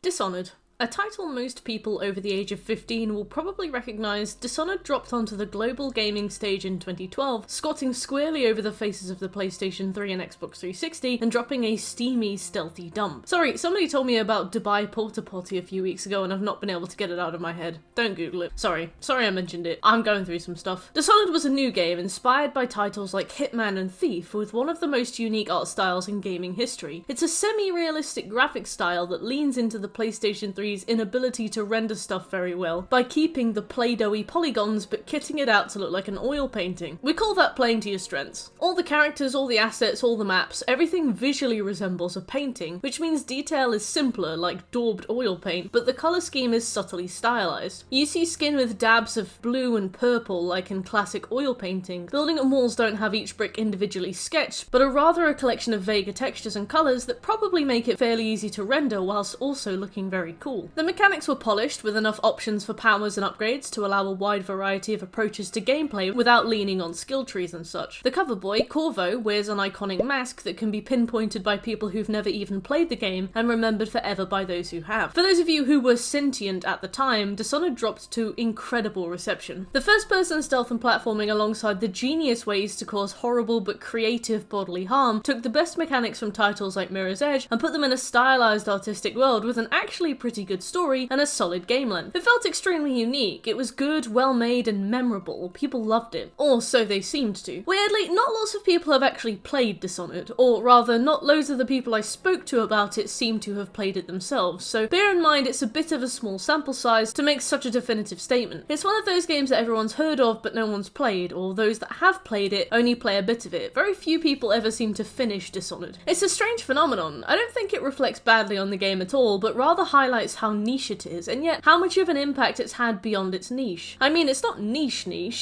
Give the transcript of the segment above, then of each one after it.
Dishonored. A title most people over the age of 15 will probably recognise, Dishonored dropped onto the global gaming stage in 2012, squatting squarely over the faces of the PlayStation 3 and Xbox 360, and dropping a steamy, stealthy dump. Sorry, somebody told me about Dubai Porta Potty a few weeks ago and I've not been able to get it out of my head. Don't Google it. Sorry I mentioned it. I'm going through some stuff. Dishonored was a new game inspired by titles like Hitman and Thief, with one of the most unique art styles in gaming history. It's a semi-realistic graphic style that leans into the PlayStation 3's inability to render stuff very well by keeping the play-doh-y polygons but kitting it out to look like an oil painting. We call that playing to your strengths. All the characters, all the assets, all the maps, everything visually resembles a painting, which means detail is simpler, like daubed oil paint, but the colour scheme is subtly stylized. You see skin with dabs of blue and purple like in classic oil painting. Building and walls don't have each brick individually sketched, but are rather a collection of vaguer textures and colours that probably make it fairly easy to render whilst also looking very cool. The mechanics were polished with enough options for powers and upgrades to allow a wide variety of approaches to gameplay without leaning on skill trees and such. The cover boy, Corvo, wears an iconic mask that can be pinpointed by people who've never even played the game and remembered forever by those who have. For those of you who were sentient at the time, Dishonored dropped to incredible reception. The first-person stealth and platforming alongside the genius ways to cause horrible but creative bodily harm took the best mechanics from titles like Mirror's Edge and put them in a stylized artistic world with an actually pretty good story and a solid game length. It felt extremely unique. It was good, well made, and memorable. People loved it. Or so they seemed to. Weirdly, not lots of people have actually played Dishonored, or rather, not loads of the people I spoke to about it seem to have played it themselves, so bear in mind it's a bit of a small sample size to make such a definitive statement. It's one of those games that everyone's heard of but no one's played, or those that have played it only play a bit of it. Very few people ever seem to finish Dishonored. It's a strange phenomenon. I don't think it reflects badly on the game at all, but rather highlights how niche it is, and yet how much of an impact it's had beyond its niche. I mean, it's not niche,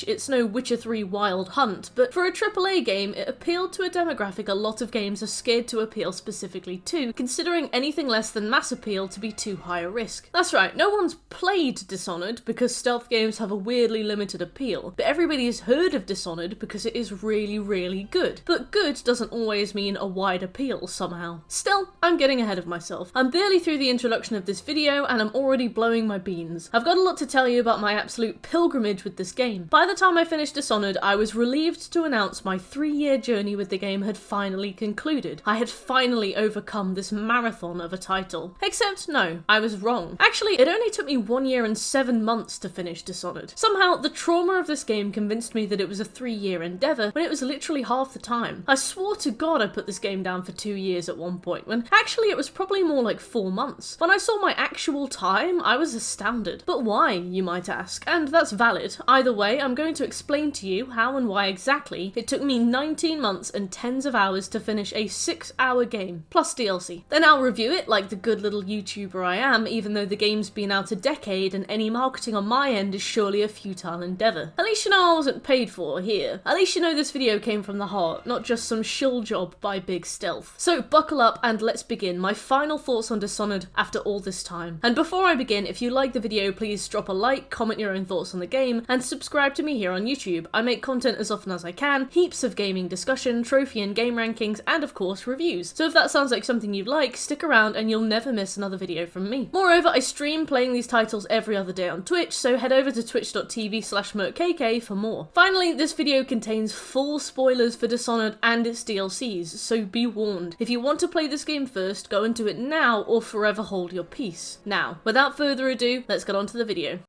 it's no Witcher 3 Wild Hunt, but for a AAA game, it appealed to a demographic a lot of games are scared to appeal specifically to, considering anything less than mass appeal to be too high a risk. That's right, no one's played Dishonored because stealth games have a weirdly limited appeal, but everybody has heard of Dishonored because it is really, really good. But good doesn't always mean a wide appeal somehow. Still, I'm getting ahead of myself. I'm barely through the introduction of this video and I'm already blowing my beans. I've got a lot to tell you about my absolute pilgrimage with this game. By the time I finished Dishonored, I was relieved to announce my 3-year journey with the game had finally concluded. I had finally overcome this marathon of a title. Except no, I was wrong. Actually, it only took me 1 year and 7 months to finish Dishonored. Somehow, the trauma of this game convinced me that it was a 3-year endeavour when it was literally half the time. I swore to God I put this game down for 2 years at one point, when actually it was probably more like 4 months. When I saw my actual time, I was astounded. But why, you might ask? And that's valid. Either way, I'm going to explain to you how and why exactly it took me 19 months and tens of hours to finish a 6-hour game, plus DLC. Then I'll review it like the good little YouTuber I am, even though the game's been out a decade and any marketing on my end is surely a futile endeavour. At least you know I wasn't paid for here. At least you know this video came from the heart, not just some shill job by Big Stealth. So buckle up and let's begin my final thoughts on Dishonored after all this time. And before I begin, if you like the video, please drop a like, comment your own thoughts on the game, and subscribe to me here on YouTube. I make content as often as I can, heaps of gaming discussion, trophy and game rankings, and of course reviews. So if that sounds like something you'd like, stick around and you'll never miss another video from me. Moreover, I stream playing these titles every other day on Twitch, so head over to twitch.tv/merkkk for more. Finally, this video contains full spoilers for Dishonored and its DLCs, so be warned. If you want to play this game first, go and do it now or forever hold your peace. Now, without further ado, let's get on to the video.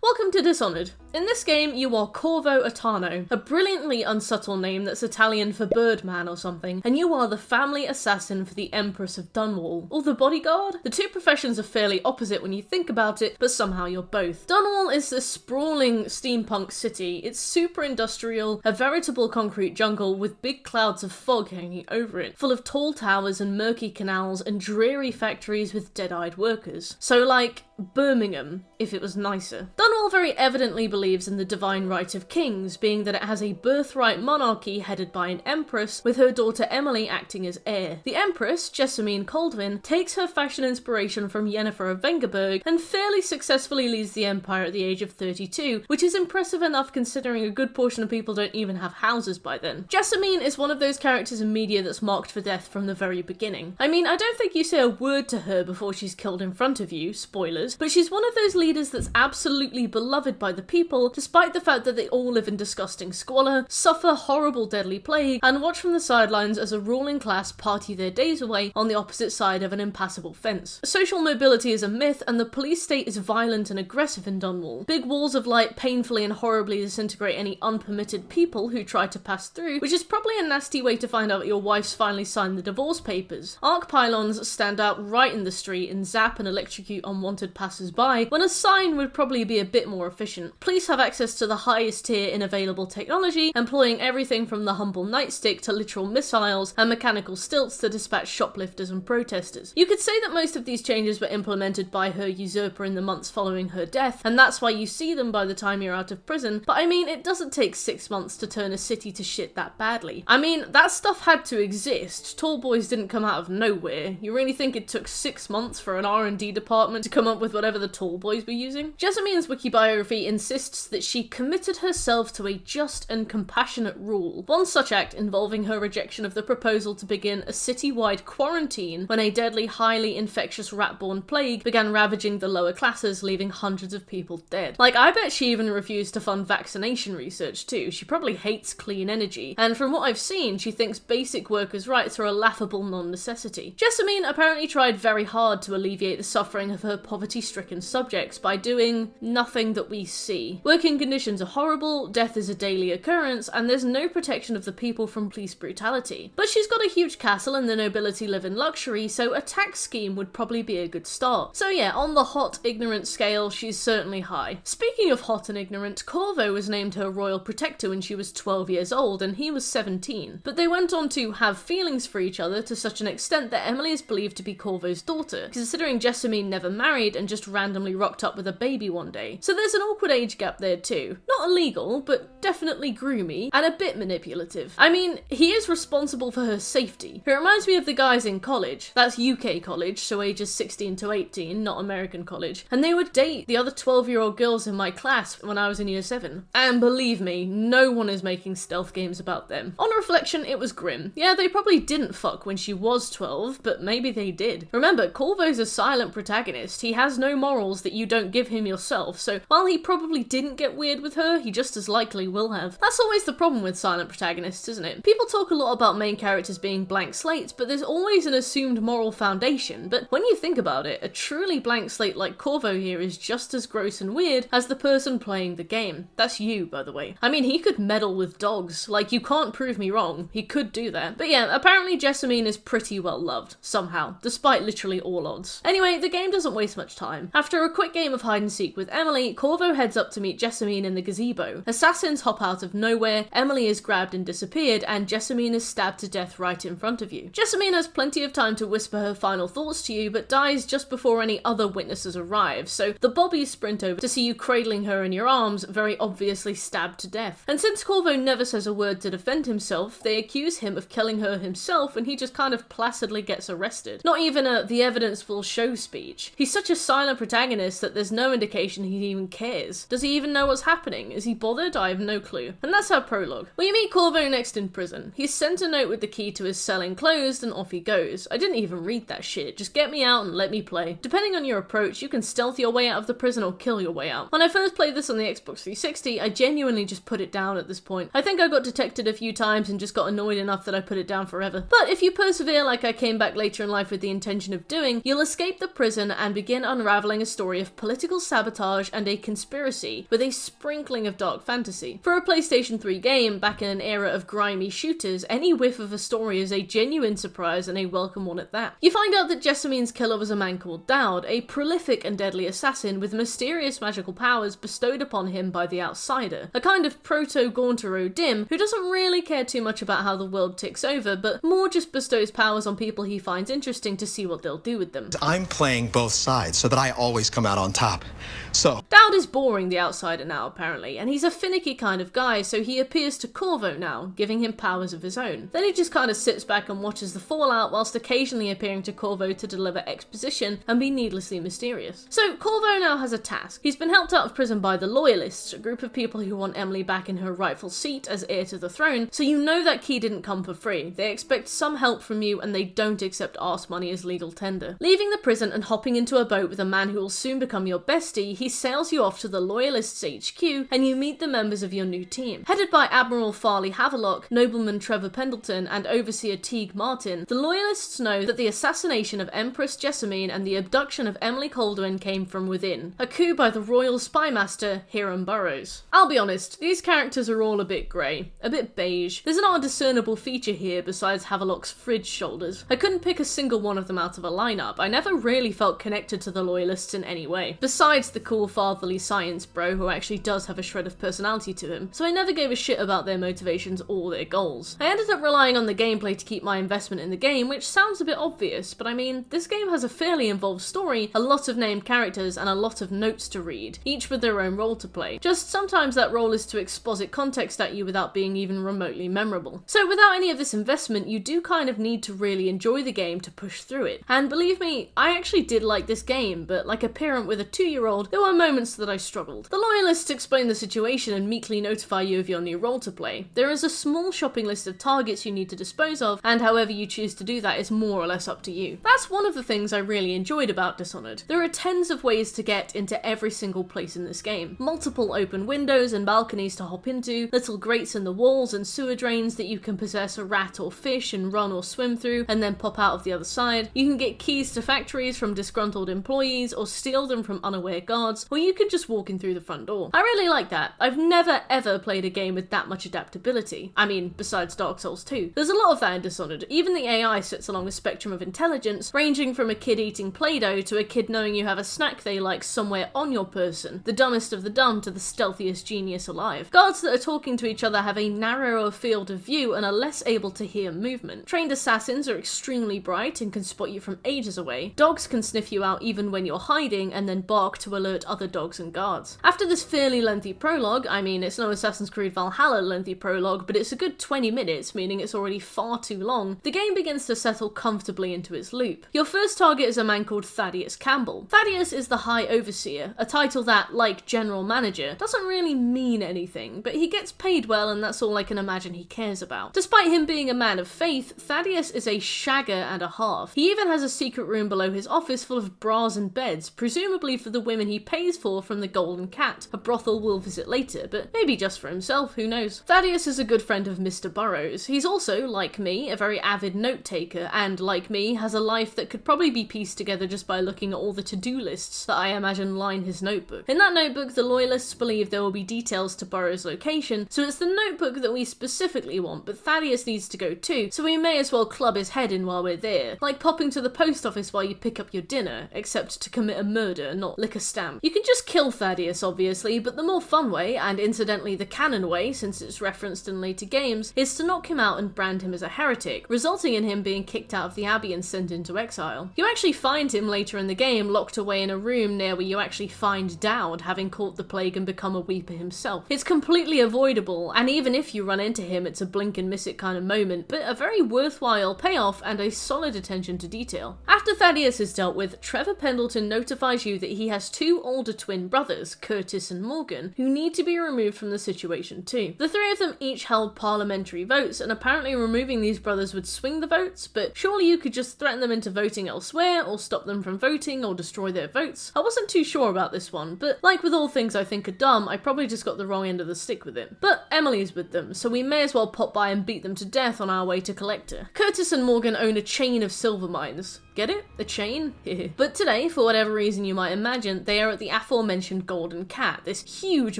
Welcome to Dishonored. In this game, you are Corvo Atano, a brilliantly unsubtle name that's Italian for Birdman or something, and you are the family assassin for the Empress of Dunwall, or the bodyguard? The two professions are fairly opposite when you think about it, but somehow you're both. Dunwall is this sprawling steampunk city. It's super industrial, a veritable concrete jungle with big clouds of fog hanging over it, full of tall towers and murky canals and dreary factories with dead-eyed workers. So like, Birmingham, if it was nicer. Dunwall very evidently believes in the divine right of kings, being that it has a birthright monarchy headed by an empress, with her daughter Emily acting as heir. The empress, Jessamine Coldwin, takes her fashion inspiration from Yennefer of Vengerberg and fairly successfully leads the empire at the age of 32, which is impressive enough considering a good portion of people don't even have houses by then. Jessamine is one of those characters in media that's marked for death from the very beginning. I mean, I don't think you say a word to her before she's killed in front of you, spoilers, but she's one of those leaders that's absolutely beloved by the people, despite the fact that they all live in disgusting squalor, suffer horrible deadly plague, and watch from the sidelines as a ruling class party their days away on the opposite side of an impassable fence. Social mobility is a myth, and the police state is violent and aggressive in Dunwall. Big walls of light painfully and horribly disintegrate any unpermitted people who try to pass through, which is probably a nasty way to find out your wife's finally signed the divorce papers. Arc pylons stand out right in the street and zap and electrocute unwanted passers-by, when a sign would probably be a bit more efficient. Police have access to the highest tier in available technology, employing everything from the humble nightstick to literal missiles and mechanical stilts to dispatch shoplifters and protesters. You could say that most of these changes were implemented by her usurper in the months following her death, and that's why you see them by the time you're out of prison, but I mean, it doesn't take 6 months to turn a city to shit that badly. I mean, that stuff had to exist. Tall boys didn't come out of nowhere. You really think it took 6 months for an R&D department to come up with whatever the tall boys were using? Jessamine's wiki biography insists that she committed herself to a just and compassionate rule. One such act involving her rejection of the proposal to begin a city-wide quarantine when a deadly, highly infectious rat-borne plague began ravaging the lower classes, leaving hundreds of people dead. Like, I bet she even refused to fund vaccination research too. She probably hates clean energy, and from what I've seen, she thinks basic workers' rights are a laughable non-necessity. Jessamine apparently tried very hard to alleviate the suffering of her poverty-stricken subjects by doing nothing that we see. Working conditions are horrible, death is a daily occurrence, and there's no protection of the people from police brutality. But she's got a huge castle and the nobility live in luxury, so a tax scheme would probably be a good start. So yeah, on the hot, ignorant scale, she's certainly high. Speaking of hot and ignorant, Corvo was named her royal protector when she was 12 years old, and he was 17. But they went on to have feelings for each other to such an extent that Emily is believed to be Corvo's daughter, considering Jessamine never married and just randomly rocked up with a baby one day. So there's an awkward age gap there too. Not illegal, but definitely groomy, and a bit manipulative. I mean, he is responsible for her safety. He reminds me of the guys in college. That's UK college, so ages 16 to 18, not American college. And they would date the other 12-year-old girls in my class when I was in year 7. And believe me, no one is making stealth games about them. On reflection, it was grim. Yeah, they probably didn't fuck when she was 12, but maybe they did. Remember, Corvo's a silent protagonist. He has no morals that you don't give him yourself, so while he probably didn't get weird with her, he just as likely will have. That's always the problem with silent protagonists, isn't it? People talk a lot about main characters being blank slates, but there's always an assumed moral foundation. But when you think about it, a truly blank slate like Corvo here is just as gross and weird as the person playing the game. That's you, by the way. I mean, he could meddle with dogs. Like, you can't prove me wrong. He could do that. But yeah, apparently Jessamine is pretty well loved, somehow, despite literally all odds. Anyway, the game doesn't waste much time. After a quick game of hide and seek with Emily, Corvo heads up to meet Jessamine in the gazebo. Assassins hop out of nowhere, Emily is grabbed and disappeared, and Jessamine is stabbed to death right in front of you. Jessamine has plenty of time to whisper her final thoughts to you, but dies just before any other witnesses arrive, so the bobbies sprint over to see you cradling her in your arms, very obviously stabbed to death. And since Corvo never says a word to defend himself, they accuse him of killing her himself, and he just kind of placidly gets arrested. Not even a "the evidence will show" speech. He's such a silent protagonist that there's no indication he even cares. Does he even know what's happening? Is he bothered? I have no clue. And that's our prologue. We meet Corvo next in prison. He's sent a note with the key to his cell enclosed, and off he goes. I didn't even read that shit. Just get me out and let me play. Depending on your approach, you can stealth your way out of the prison or kill your way out. When I first played this on the Xbox 360, I genuinely just put it down at this point. I think I got detected a few times and just got annoyed enough that I put it down forever. But if you persevere like I came back later in life with the intention of doing, you'll escape the prison and begin unraveling a story of political sabotage and a conspiracy with a sprinkling of dark fantasy. For a PlayStation 3 game, back in an era of grimy shooters, any whiff of a story is a genuine surprise and a welcome one at that. You find out that Jessamine's killer was a man called Dowd, a prolific and deadly assassin with mysterious magical powers bestowed upon him by the Outsider, a kind of proto-Gauntero Dim who doesn't really care too much about how the world ticks over, but more just bestows powers on people he finds interesting to see what they'll do with them. I'm playing both sides. so that I always come out on top. So Dowd is boring the outsider now, apparently, and he's a finicky kind of guy, so he appears to Corvo now, giving him powers of his own. Then he just kind of sits back and watches the fallout, whilst occasionally appearing to Corvo to deliver exposition and be needlessly mysterious. So Corvo now has a task. He's been helped out of prison by the Loyalists, a group of people who want Emily back in her rightful seat as heir to the throne, so you know that key didn't come for free. They expect some help from you, and they don't accept arse money as legal tender. Leaving the prison and hopping into a boat with a man who will soon become your bestie, he sails you off to the Loyalists HQ, and you meet the members of your new team. Headed by Admiral Farley Havelock, Nobleman Trevor Pendleton, and Overseer Teague Martin, the Loyalists know that the assassination of Empress Jessamine and the abduction of Emily Calderwin came from within. A coup by the Royal Spymaster, Hiram Burrows. I'll be honest, these characters are all a bit grey, a bit beige. There's not a discernible feature here besides Havelock's fridge shoulders. I couldn't pick a single one of them out of a lineup. I never really felt connected to the Loyalists in any way. Besides the cool fatherly science bro who actually does have a shred of personality to him, so I never gave a shit about their motivations or their goals. I ended up relying on the gameplay to keep my investment in the game, which sounds a bit obvious, but I mean, this game has a fairly involved story, a lot of named characters, and a lot of notes to read, each with their own role to play. Just sometimes that role is to exposit context at you without being even remotely memorable. So without any of this investment, you do kind of need to really enjoy the game to push through it. And believe me, I actually did like this game, but like a parent with a 2-year-old, there were moments that I struggled. The Loyalists explain the situation and meekly notify you of your new role to play. There is a small shopping list of targets you need to dispose of, and however you choose to do that is more or less up to you. That's one of the things I really enjoyed about Dishonored. There are tens of ways to get into every single place in this game. Multiple open windows and balconies to hop into, little grates in the walls and sewer drains that you can possess a rat or fish and run or swim through and then pop out of the other side. You can get keys to factories from disgruntled employees or steal them from unaware guards, or you can just walk in through the front door. I really like that. I've never ever played a game with that much adaptability. I mean, besides Dark Souls 2. There's a lot of that in Dishonored. Even the AI sits along a spectrum of intelligence, ranging from a kid eating Play-Doh to a kid knowing you have a snack they like somewhere on your person, the dumbest of the dumb to the stealthiest genius alive. Guards that are talking to each other have a narrower field of view and are less able to hear movement. Trained assassins are extremely bright and can spot you from ages away. Dogs can sniff you out even when you're hiding and then bark to alert other dogs and guards. After this fairly lengthy prologue, I mean, it's no Assassin's Creed Valhalla lengthy prologue, but it's a good 20 minutes, meaning it's already far too long, the game begins to settle comfortably into its loop. Your first target is a man called Thaddeus Campbell. Thaddeus is the High Overseer, a title that, like General Manager, doesn't really mean anything, but he gets paid well and that's all I can imagine he cares about. Despite him being a man of faith, Thaddeus is a shagger and a half. He even has a secret room below his office full of bras and beds, presumably for the women he pays for from the Golden Cat, a brothel we'll visit later, but maybe just for himself, who knows. Thaddeus is a good friend of Mr. Burrows. He's also, like me, a very avid note-taker, and, like me, has a life that could probably be pieced together just by looking at all the to-do lists that I imagine line his notebook. In that notebook, the Loyalists believe there will be details to Burrows' location, so it's the notebook that we specifically want, but Thaddeus needs to go too, so we may as well club his head in while we're there. Like popping to the post office while you pick up your dinner, except to commit a murder, not lick a stamp. You can just kill Thaddeus, obviously, but the more fun way, and incidentally the canon way, since it's referenced in later games, is to knock him out and brand him as a heretic, resulting in him being kicked out of the Abbey and sent into exile. You actually find him later in the game locked away in a room near where you actually find Dowd, having caught the plague and become a weeper himself. It's completely avoidable, and even if you run into him, it's a blink and miss it kind of moment, but a very worthwhile payoff and a solid attention to detail. After Thaddeus is dealt with, Trevor Pendleton notifies you that he has two older twin brothers, Curtis and Morgan, who need to be removed from the situation too. The three of them each held parliamentary votes, and apparently removing these brothers would swing the votes, but surely you could just threaten them into voting elsewhere, or stop them from voting, or destroy their votes. I wasn't too sure about this one, but like with all things I think are dumb, I probably just got the wrong end of the stick with it. But Emily's with them, so we may as well pop by and beat them to death on our way to collect her. Curtis and Morgan own a chain of silver mines. Get it? A chain? But today, for whatever reason you might imagine, they are at the aforementioned Golden Cat, this huge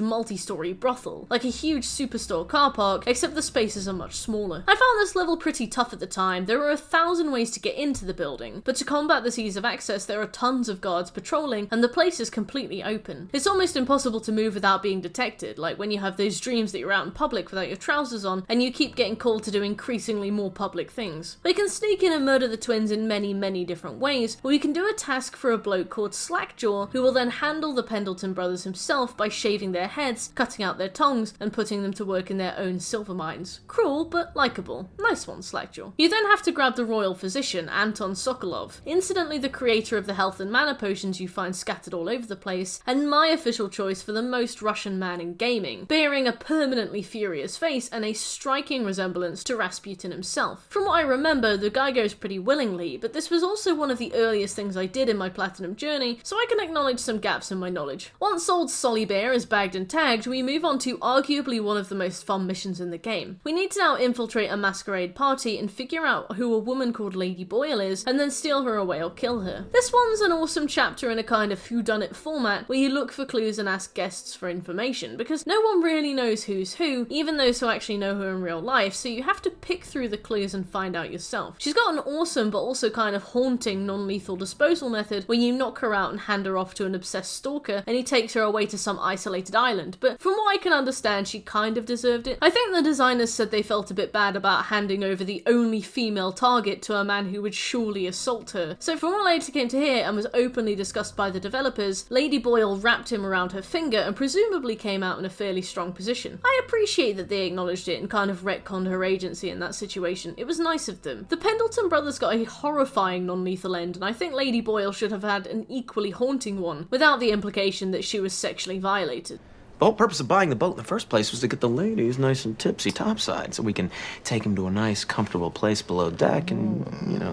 multi-story brothel, like a huge superstore car park, except the spaces are much smaller. I found this level pretty tough at the time. There are 1,000 ways to get into the building, but to combat this ease of access, there are tons of guards patrolling, and the place is completely open. It's almost impossible to move without being detected, like when you have those dreams that you're out in public without your trousers on, and you keep getting called to do increasingly more public things. They can sneak in and murder the twins in many many different ways, but we can do a task for a bloke called Slackjaw, who will then handle the Pendleton brothers himself by shaving their heads, cutting out their tongues, and putting them to work in their own silver mines. Cruel, but likeable. Nice one, Slackjaw. You then have to grab the royal physician, Anton Sokolov, incidentally the creator of the health and mana potions you find scattered all over the place, and my official choice for the most Russian man in gaming, bearing a permanently furious face and a striking resemblance to Rasputin himself. From what I remember, the guy goes pretty willingly, but this was also one of the earliest things I did in my platinum journey, so I can acknowledge some gaps in my knowledge. Once old Sollybear is bagged and tagged, we move on to arguably one of the most fun missions in the game. We need to now infiltrate a masquerade party and figure out who a woman called Lady Boyle is, and then steal her away or kill her. This one's an awesome chapter in a kind of whodunit format where you look for clues and ask guests for information, because no one really knows who's who, even those who actually know her in real life, so you have to pick through the clues and find out yourself. She's got an awesome but also kind of haunting non-lethal disposal method where you knock her out and hand her off to an obsessed stalker and he takes her away to some isolated island, but from what I can understand she kind of deserved it. I think the designers said they felt a bit bad about handing over the only female target to a man who would surely assault her. So from what later came to hear and was openly discussed by the developers, Lady Boyle wrapped him around her finger and presumably came out in a fairly strong position. I appreciate that they acknowledged it and kind of retconned her agency in that situation. It was nice of them. The Pendleton brothers got a horrifying non-lethal end, and I think Lady Boyle should have had an equally haunting one, without the implication that she was sexually violated. The whole purpose of buying the boat in the first place was to get the ladies nice and tipsy topside so we can take them to a nice, comfortable place below deck and,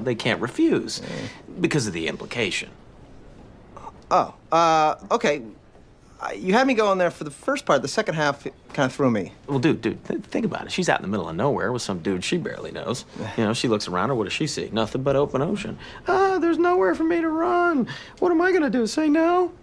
they can't refuse because of the implication. Oh, okay. You had me going there for the first part. The second half kind of threw me. Well, dude, think about it. She's out in the middle of nowhere with some dude she barely knows. She looks around her. What does she see? Nothing but open ocean. There's nowhere for me to run. What am I going to do? Say no?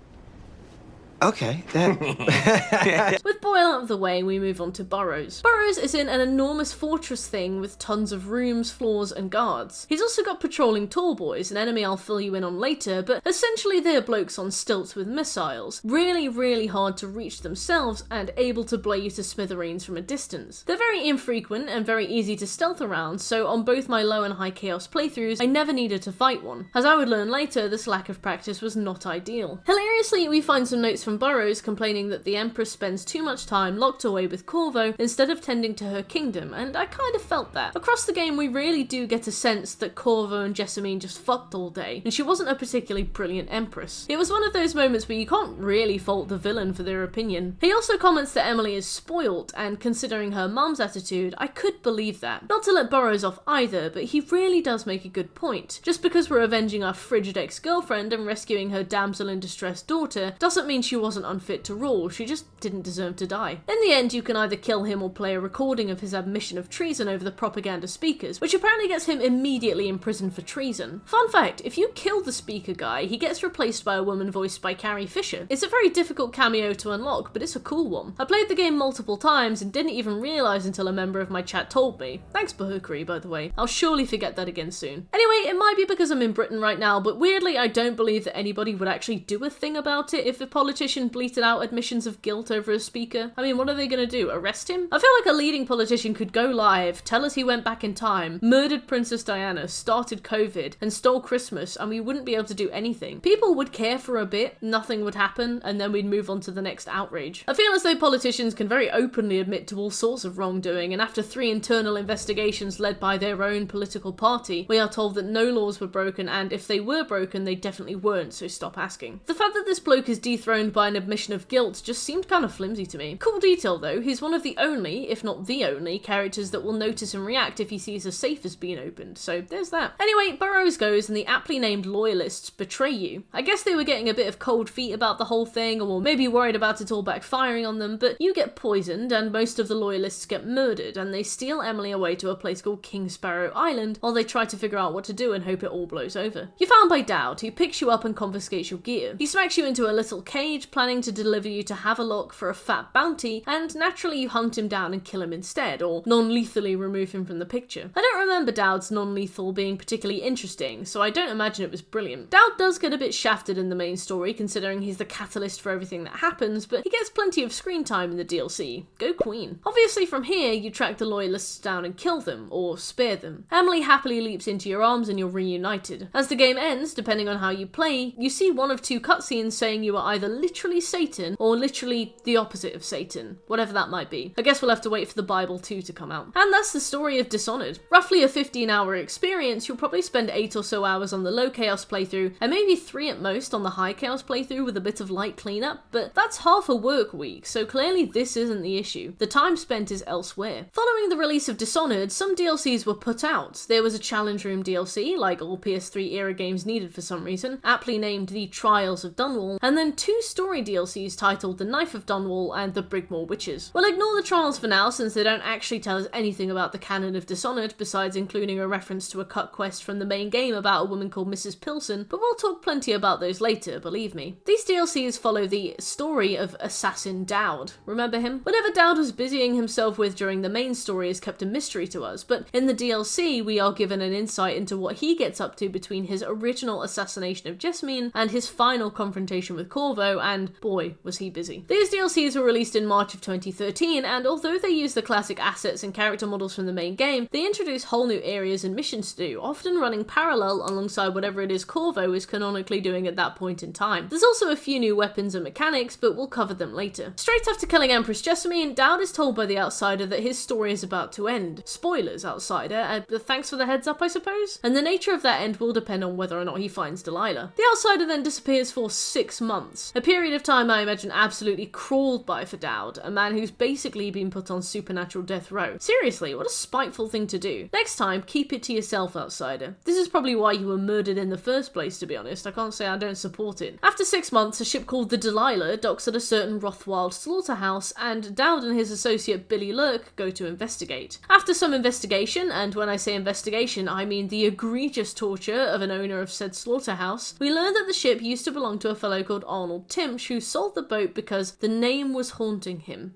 Okay, With Boyle out of the way, we move on to Burrows. Burrows is in an enormous fortress thing with tons of rooms, floors, and guards. He's also got patrolling tall boys, an enemy I'll fill you in on later, but essentially they're blokes on stilts with missiles. Really, really hard to reach themselves and able to blow you to smithereens from a distance. They're very infrequent and very easy to stealth around, so on both my low and high chaos playthroughs, I never needed to fight one. As I would learn later, this lack of practice was not ideal. Hilariously, we find some notes from Burrows complaining that the Empress spends too much time locked away with Corvo instead of tending to her kingdom, and I kind of felt that. Across the game, we really do get a sense that Corvo and Jessamine just fucked all day, and she wasn't a particularly brilliant Empress. It was one of those moments where you can't really fault the villain for their opinion. He also comments that Emily is spoilt, and considering her mum's attitude, I could believe that. Not to let Burrows off either, but he really does make a good point. Just because we're avenging our frigid ex-girlfriend and rescuing her damsel in distress daughter doesn't mean she wasn't unfit to rule, she just didn't deserve to die. In the end, you can either kill him or play a recording of his admission of treason over the propaganda speakers, which apparently gets him immediately imprisoned for treason. Fun fact, if you kill the speaker guy, he gets replaced by a woman voiced by Carrie Fisher. It's a very difficult cameo to unlock, but it's a cool one. I played the game multiple times and didn't even realise until a member of my chat told me. Thanks Bahukri, by the way. I'll surely forget that again soon. Anyway, it might be because I'm in Britain right now, but weirdly I don't believe that anybody would actually do a thing about it if a politician bleated out admissions of guilt over a speaker. I mean, what are they gonna do? Arrest him? I feel like a leading politician could go live, tell us he went back in time, murdered Princess Diana, started COVID, and stole Christmas, and we wouldn't be able to do anything. People would care for a bit, nothing would happen, and then we'd move on to the next outrage. I feel as though politicians can very openly admit to all sorts of wrongdoing, and after 3 internal investigations led by their own political party, we are told that no laws were broken, and if they were broken, they definitely weren't, so stop asking. The fact that this bloke is dethroned by an admission of guilt just seemed kind of flimsy to me. Cool detail though, he's one of the only, if not the only, characters that will notice and react if he sees a safe has been opened, so there's that. Anyway, Burrows goes and the aptly named loyalists betray you. I guess they were getting a bit of cold feet about the whole thing, or maybe worried about it all backfiring on them, but you get poisoned and most of the loyalists get murdered, and they steal Emily away to a place called King Sparrow Island while they try to figure out what to do and hope it all blows over. You're found by Dowd, who picks you up and confiscates your gear. He smacks you into a little cage, Regent planning to deliver you to Havelock for a fat bounty, and naturally you hunt him down and kill him instead, or non-lethally remove him from the picture. I don't remember Dowd's non-lethal being particularly interesting, so I don't imagine it was brilliant. Dowd does get a bit shafted in the main story, considering he's the catalyst for everything that happens, but he gets plenty of screen time in the DLC. Go Queen. Obviously from here, you track the loyalists down and kill them, or spare them. Emily happily leaps into your arms and you're reunited. As the game ends, depending on how you play, you see one of two cutscenes saying you are either literally Satan, or literally the opposite of Satan. Whatever that might be. I guess we'll have to wait for the Bible 2 to come out. And that's the story of Dishonored. Roughly a 15-hour experience, you'll probably spend 8 or so hours on the low chaos playthrough, and maybe 3 at most on the high chaos playthrough with a bit of light cleanup, but that's half a work week, so clearly this isn't the issue. The time spent is elsewhere. Following the release of Dishonored, some DLCs were put out. There was a challenge room DLC, like all PS3 era games needed for some reason, aptly named The Trials of Dunwall, and then 2 story DLCs titled The Knife of Dunwall and The Brigmore Witches. We'll ignore the trials for now since they don't actually tell us anything about the canon of Dishonored besides including a reference to a cut quest from the main game about a woman called Mrs. Pilson, but we'll talk plenty about those later, believe me. These DLCs follow the story of Assassin Dowd. Remember him? Whatever Dowd was busying himself with during the main story is kept a mystery to us, but in the DLC we are given an insight into what he gets up to between his original assassination of Jessamine and his final confrontation with Corvo, and boy was he busy. These DLCs were released in March of 2013, and although they use the classic assets and character models from the main game, they introduce whole new areas and missions to do, often running parallel alongside whatever it is Corvo is canonically doing at that point in time. There's also a few new weapons and mechanics, but we'll cover them later. Straight after killing Empress Jessamine, Dowd is told by the Outsider that his story is about to end. Spoilers, Outsider, thanks for the heads up I suppose? And the nature of that end will depend on whether or not he finds Delilah. The Outsider then disappears for 6 months, a period of time I imagine absolutely crawled by for Dowd, a man who's basically been put on supernatural death row. Seriously, what a spiteful thing to do. Next time, keep it to yourself, Outsider. This is probably why you were murdered in the first place, to be honest. I can't say I don't support it. After 6 months, a ship called the Delilah docks at a certain Rothwild slaughterhouse, and Dowd and his associate Billy Lurk go to investigate. After some investigation, and when I say investigation, I mean the egregious torture of an owner of said slaughterhouse, we learn that the ship used to belong to a fellow called Arnold Timsh, who sold the boat because the name was haunting him.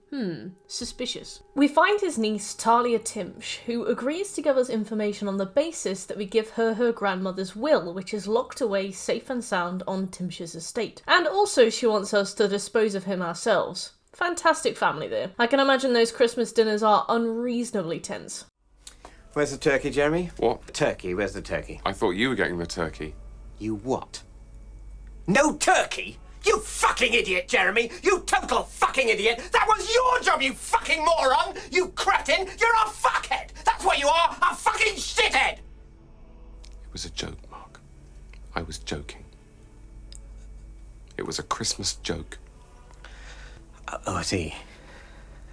Suspicious. We find his niece, Talia Timsh, who agrees to give us information on the basis that we give her grandmother's will, which is locked away safe and sound on Timsh's estate. And also she wants us to dispose of him ourselves. Fantastic family there. I can imagine those Christmas dinners are unreasonably tense. Where's the turkey, Jeremy? What? Turkey, where's the turkey? I thought you were getting the turkey. You what? No turkey? You fucking idiot, Jeremy! You total fucking idiot! That was your job, you fucking moron! You cretin! You're a fuckhead! That's what you are! A fucking shithead! It was a joke, Mark. I was joking. It was a Christmas joke. Oh, I see.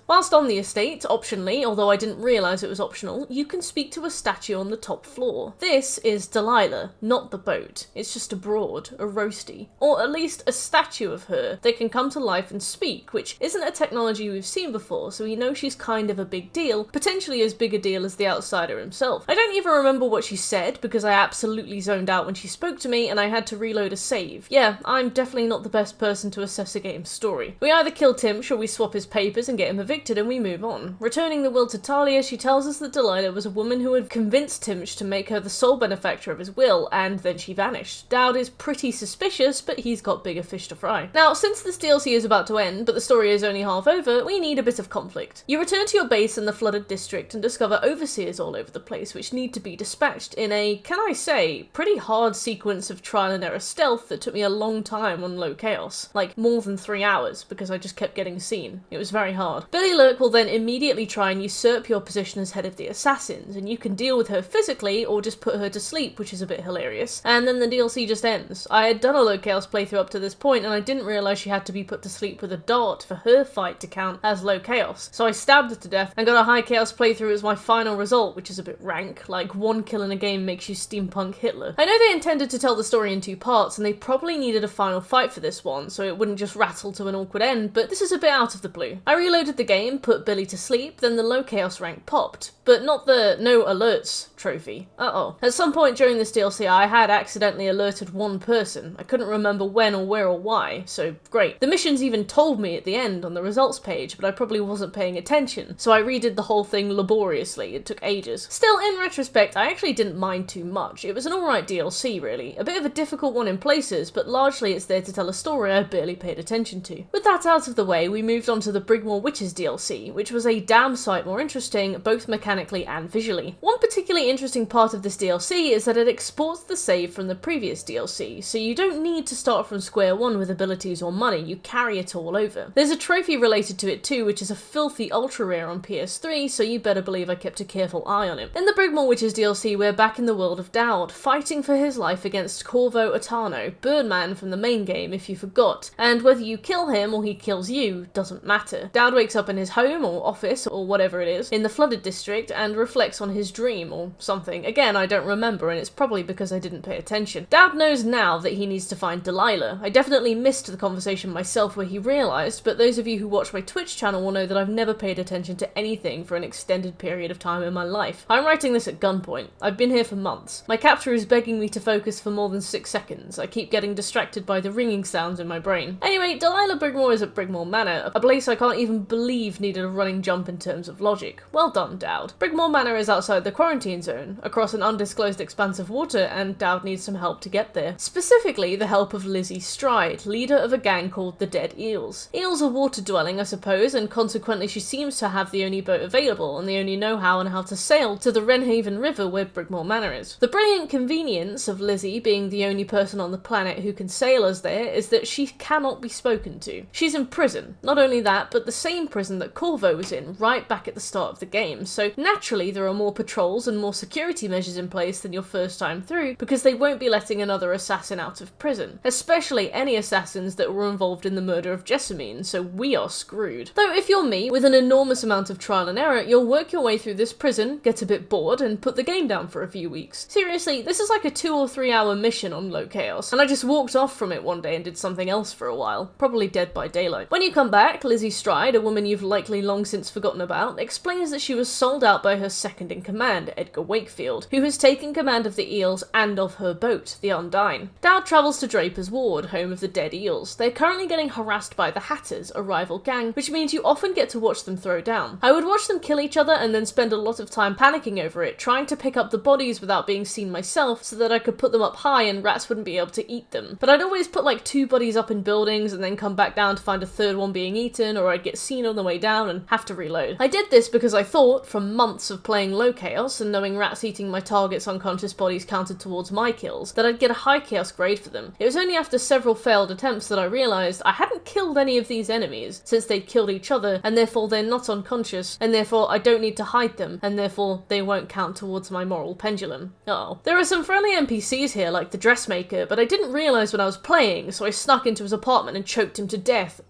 Whilst on the estate, optionally, although I didn't realise it was optional, you can speak to a statue on the top floor. This is Delilah, not the boat. It's just a broad, a roasty, or at least a statue of her that can come to life and speak, which isn't a technology we've seen before, so we know she's kind of a big deal, potentially as big a deal as the Outsider himself. I don't even remember what she said, because I absolutely zoned out when she spoke to me and I had to reload a save. Yeah, I'm definitely not the best person to assess a game's story. We either kill Timsh or we swap his papers and get him evicted and we move on. Returning the will to Talia, she tells us that Delilah was a woman who had convinced Timsh to make her the sole benefactor of his will, and then she vanished. Dowd is pretty suspicious, but he's got bigger fish to fry. Now, since this DLC is about to end, but the story is only half over, we need a bit of conflict. You return to your base in the flooded district and discover overseers all over the place, which need to be dispatched in a, can I say, pretty hard sequence of trial and error stealth that took me a long time on low chaos. Like, more than 3 hours, because I just kept getting seen. It was very hard. Billy Lurk will then immediately try and usurp your position as head of the assassins, and you can deal with her physically or just put her to sleep, which is a bit hilarious. And then the DLC just ends. I had done a low chaos playthrough up to this point and I didn't realise she had to be put to sleep with a dart for her fight to count as low chaos. So I stabbed her to death and got a high chaos playthrough as my final result, which is a bit rank, like 1 kill in a game makes you steampunk Hitler. I know they intended to tell the story in 2 parts and they probably needed a final fight for this one so it wouldn't just rattle to an awkward end, but this is a bit out of the blue. I reloaded the game, put Billy to sleep, then the low chaos rank popped. But not the no alerts, trophy. Uh-oh. At some point during this DLC, I had accidentally alerted one person. I couldn't remember when or where or why, so great. The missions even told me at the end on the results page, but I probably wasn't paying attention, so I redid the whole thing laboriously. It took ages. Still, in retrospect, I actually didn't mind too much. It was an alright DLC, really. A bit of a difficult one in places, but largely it's there to tell a story I barely paid attention to. With that out of the way, we moved on to the Brigmore Witches DLC, which was a damn sight more interesting, both mechanically and visually. One particularly interesting part of this DLC is that it exports the save from the previous DLC, so you don't need to start from square one with abilities or money, you carry it all over. There's a trophy related to it too, which is a filthy ultra rare on PS3, so you better believe I kept a careful eye on him. In the Brigmore Witches DLC, we're back in the world of Dowd, fighting for his life against Corvo Atano, Birdman from the main game if you forgot, and whether you kill him or he kills you doesn't matter. Dowd wakes up in his home or office or whatever it is in the flooded district and reflects on his dream or something. Again, I don't remember, and it's probably because I didn't pay attention. Dowd knows now that he needs to find Delilah. I definitely missed the conversation myself where he realised, but those of you who watch my Twitch channel will know that I've never paid attention to anything for an extended period of time in my life. I'm writing this at gunpoint. I've been here for months. My captor is begging me to focus for more than 6 seconds. I keep getting distracted by the ringing sounds in my brain. Anyway, Delilah Brigmore is at Brigmore Manor, a place I can't even believe needed a running jump in terms of logic. Well done, Dowd. Brigmore Manor is outside the quarantine zone, across an undisclosed expanse of water, and Dowd needs some help to get there. Specifically, the help of Lizzie Stride, leader of a gang called the Dead Eels. Eels are water-dwelling, I suppose, and consequently she seems to have the only boat available and the only know-how on how to sail to the Wrenhaven River where Brigmore Manor is. The brilliant convenience of Lizzie being the only person on the planet who can sail us there is that she cannot be spoken to. She's in prison. Not only that, but the same prison that Corvo was in right back at the start of the game, so naturally there are more patrols and more security measures in place than your first time through, because they won't be letting another assassin out of prison, especially any assassins that were involved in the murder of Jessamine, so we are screwed. Though if you're me, with an enormous amount of trial and error, you'll work your way through this prison, get a bit bored, and put the game down for a few weeks. Seriously, this is like a 2 or 3 hour mission on Low Chaos, and I just walked off from it one day and did something else for a while, probably Dead by Daylight. When you come back, Lizzie Stride, a woman you've likely long since forgotten about, explains that she was sold out by her second in command, Edgar Wakefield, who has taken command of the Eels and of her boat, the Undine. Dowd travels to Draper's Ward, home of the Dead Eels. They're currently getting harassed by the Hatters, a rival gang, which means you often get to watch them throw down. I would watch them kill each other and then spend a lot of time panicking over it, trying to pick up the bodies without being seen myself so that I could put them up high and rats wouldn't be able to eat them. But I'd always put like 2 bodies up in buildings and then come back down to find a third one being eaten, or I'd get seen on the way down and have to reload. I did this because I thought, from months of playing Low Chaos and knowing rats eating my target's unconscious bodies counted towards my kills, that I'd get a high chaos grade for them. It was only after several failed attempts that I realised I hadn't killed any of these enemies, since they'd killed each other, and therefore they're not unconscious, and therefore I don't need to hide them, and therefore they won't count towards my moral pendulum. Uh-oh. There are some friendly NPCs here, like the dressmaker, but I didn't realise when I was playing, so I snuck into his apartment and choked him to death.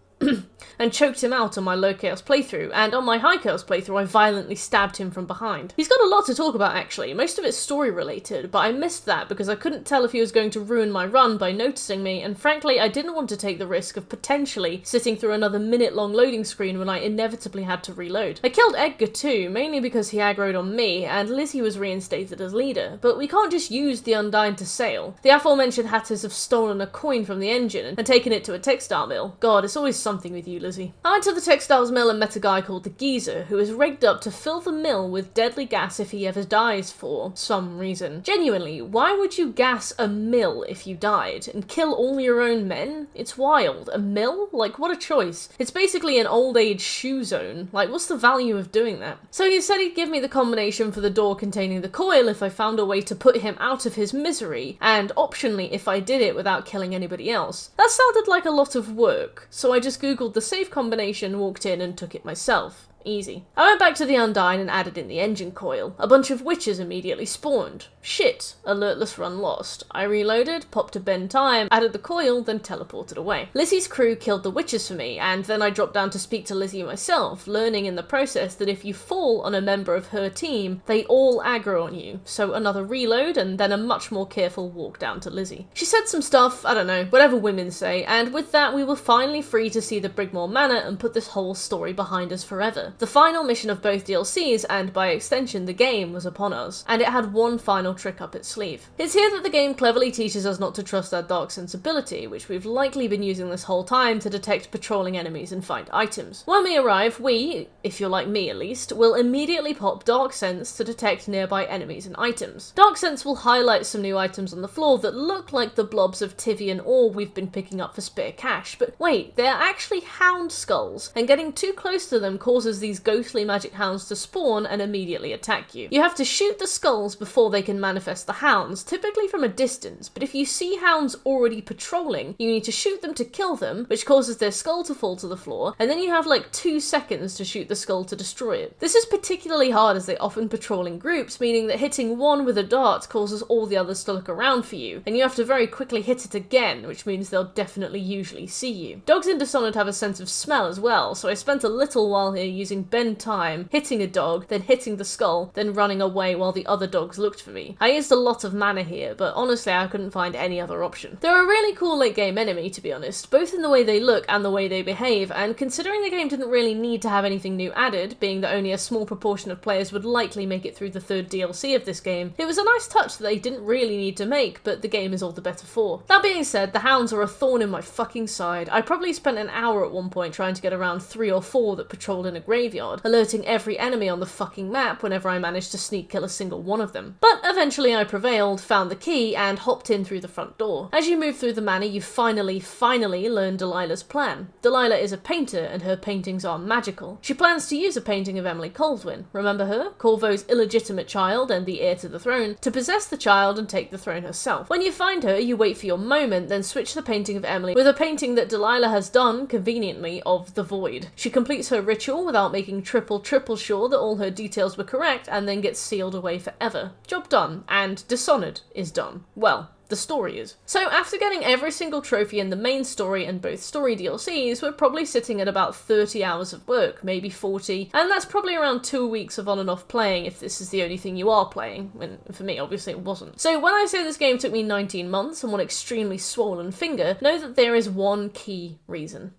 And choked him out on my Low Chaos playthrough, and on my High Chaos playthrough I violently stabbed him from behind. He's got a lot to talk about actually, most of it's story related, but I missed that because I couldn't tell if he was going to ruin my run by noticing me, and frankly I didn't want to take the risk of potentially sitting through another minute-long loading screen when I inevitably had to reload. I killed Edgar too, mainly because he aggroed on me, and Lizzie was reinstated as leader, but we can't just use the Undine to sail. The aforementioned Hatters have stolen a coin from the engine and taken it to a textile mill. God, it's always something with you, Lizzie. I went to the textiles mill and met a guy called the Geezer, who is rigged up to fill the mill with deadly gas if he ever dies for some reason. Genuinely, why would you gas a mill if you died, and kill all your own men? It's wild. A mill? Like, what a choice. It's basically an old age shoe zone. Like, what's the value of doing that? So he said he'd give me the combination for the door containing the coil if I found a way to put him out of his misery, and optionally if I did it without killing anybody else. That sounded like a lot of work, so I just googled the safe combination, walked in and took it myself. Easy. I went back to the Undine and added in the engine coil. A bunch of witches immediately spawned. Shit. Alertless run lost. I reloaded, popped a bend time, added the coil, then teleported away. Lizzie's crew killed the witches for me, and then I dropped down to speak to Lizzie myself, learning in the process that if you fall on a member of her team, they all aggro on you. So another reload, and then a much more careful walk down to Lizzie. She said some stuff, I don't know, whatever women say, and with that we were finally free to see the Brigmore Manor and put this whole story behind us forever. Delilah. The final mission of both DLCs, and by extension the game, was upon us, and it had one final trick up its sleeve. It's here that the game cleverly teaches us not to trust our dark sense ability, which we've likely been using this whole time to detect patrolling enemies and find items. When we arrive, we, if you're like me at least, will immediately pop Dark Sense to detect nearby enemies and items. Dark Sense will highlight some new items on the floor that look like the blobs of Tivian ore we've been picking up for spare cash, but wait, they're actually hound skulls, and getting too close to them causes these ghostly magic hounds to spawn and immediately attack you. You have to shoot the skulls before they can manifest the hounds, typically from a distance, but if you see hounds already patrolling, you need to shoot them to kill them, which causes their skull to fall to the floor, and then you have like 2 seconds to shoot the skull to destroy it. This is particularly hard as they often patrol in groups, meaning that hitting one with a dart causes all the others to look around for you, and you have to very quickly hit it again, which means they'll definitely usually see you. Dogs in Dishonored have a sense of smell as well, so I spent a little while here using bend time, hitting a dog, then hitting the skull, then running away while the other dogs looked for me. I used a lot of mana here, but honestly I couldn't find any other option. They're a really cool late game enemy, to be honest, both in the way they look and the way they behave, and considering the game didn't really need to have anything new added, being that only a small proportion of players would likely make it through the 3rd DLC of this game, it was a nice touch that they didn't really need to make, but the game is all the better for. That being said, the hounds are a thorn in my fucking side. I probably spent an hour at one point trying to get around 3 or 4 that patrolled in a graveyard, alerting every enemy on the fucking map whenever I managed to sneak kill a single one of them. But eventually I prevailed, found the key, and hopped in through the front door. As you move through the manor, you finally learn Delilah's plan. Delilah is a painter, and her paintings are magical. She plans to use a painting of Emily Colvin, remember her? Corvo's illegitimate child and the heir to the throne, to possess the child and take the throne herself. When you find her, you wait for your moment, then switch the painting of Emily with a painting that Delilah has done, conveniently, of the Void. She completes her ritual without making triple sure that all her details were correct, and then gets sealed away forever. Job done, and Dishonored is done. Well, the story is. So after getting every single trophy in the main story and both story DLCs, we're probably sitting at about 30 hours of work, maybe 40, and that's probably around 2 weeks of on and off playing if this is the only thing you are playing, and for me obviously it wasn't. So when I say this game took me 19 months and one extremely swollen finger, know that there is one key reason.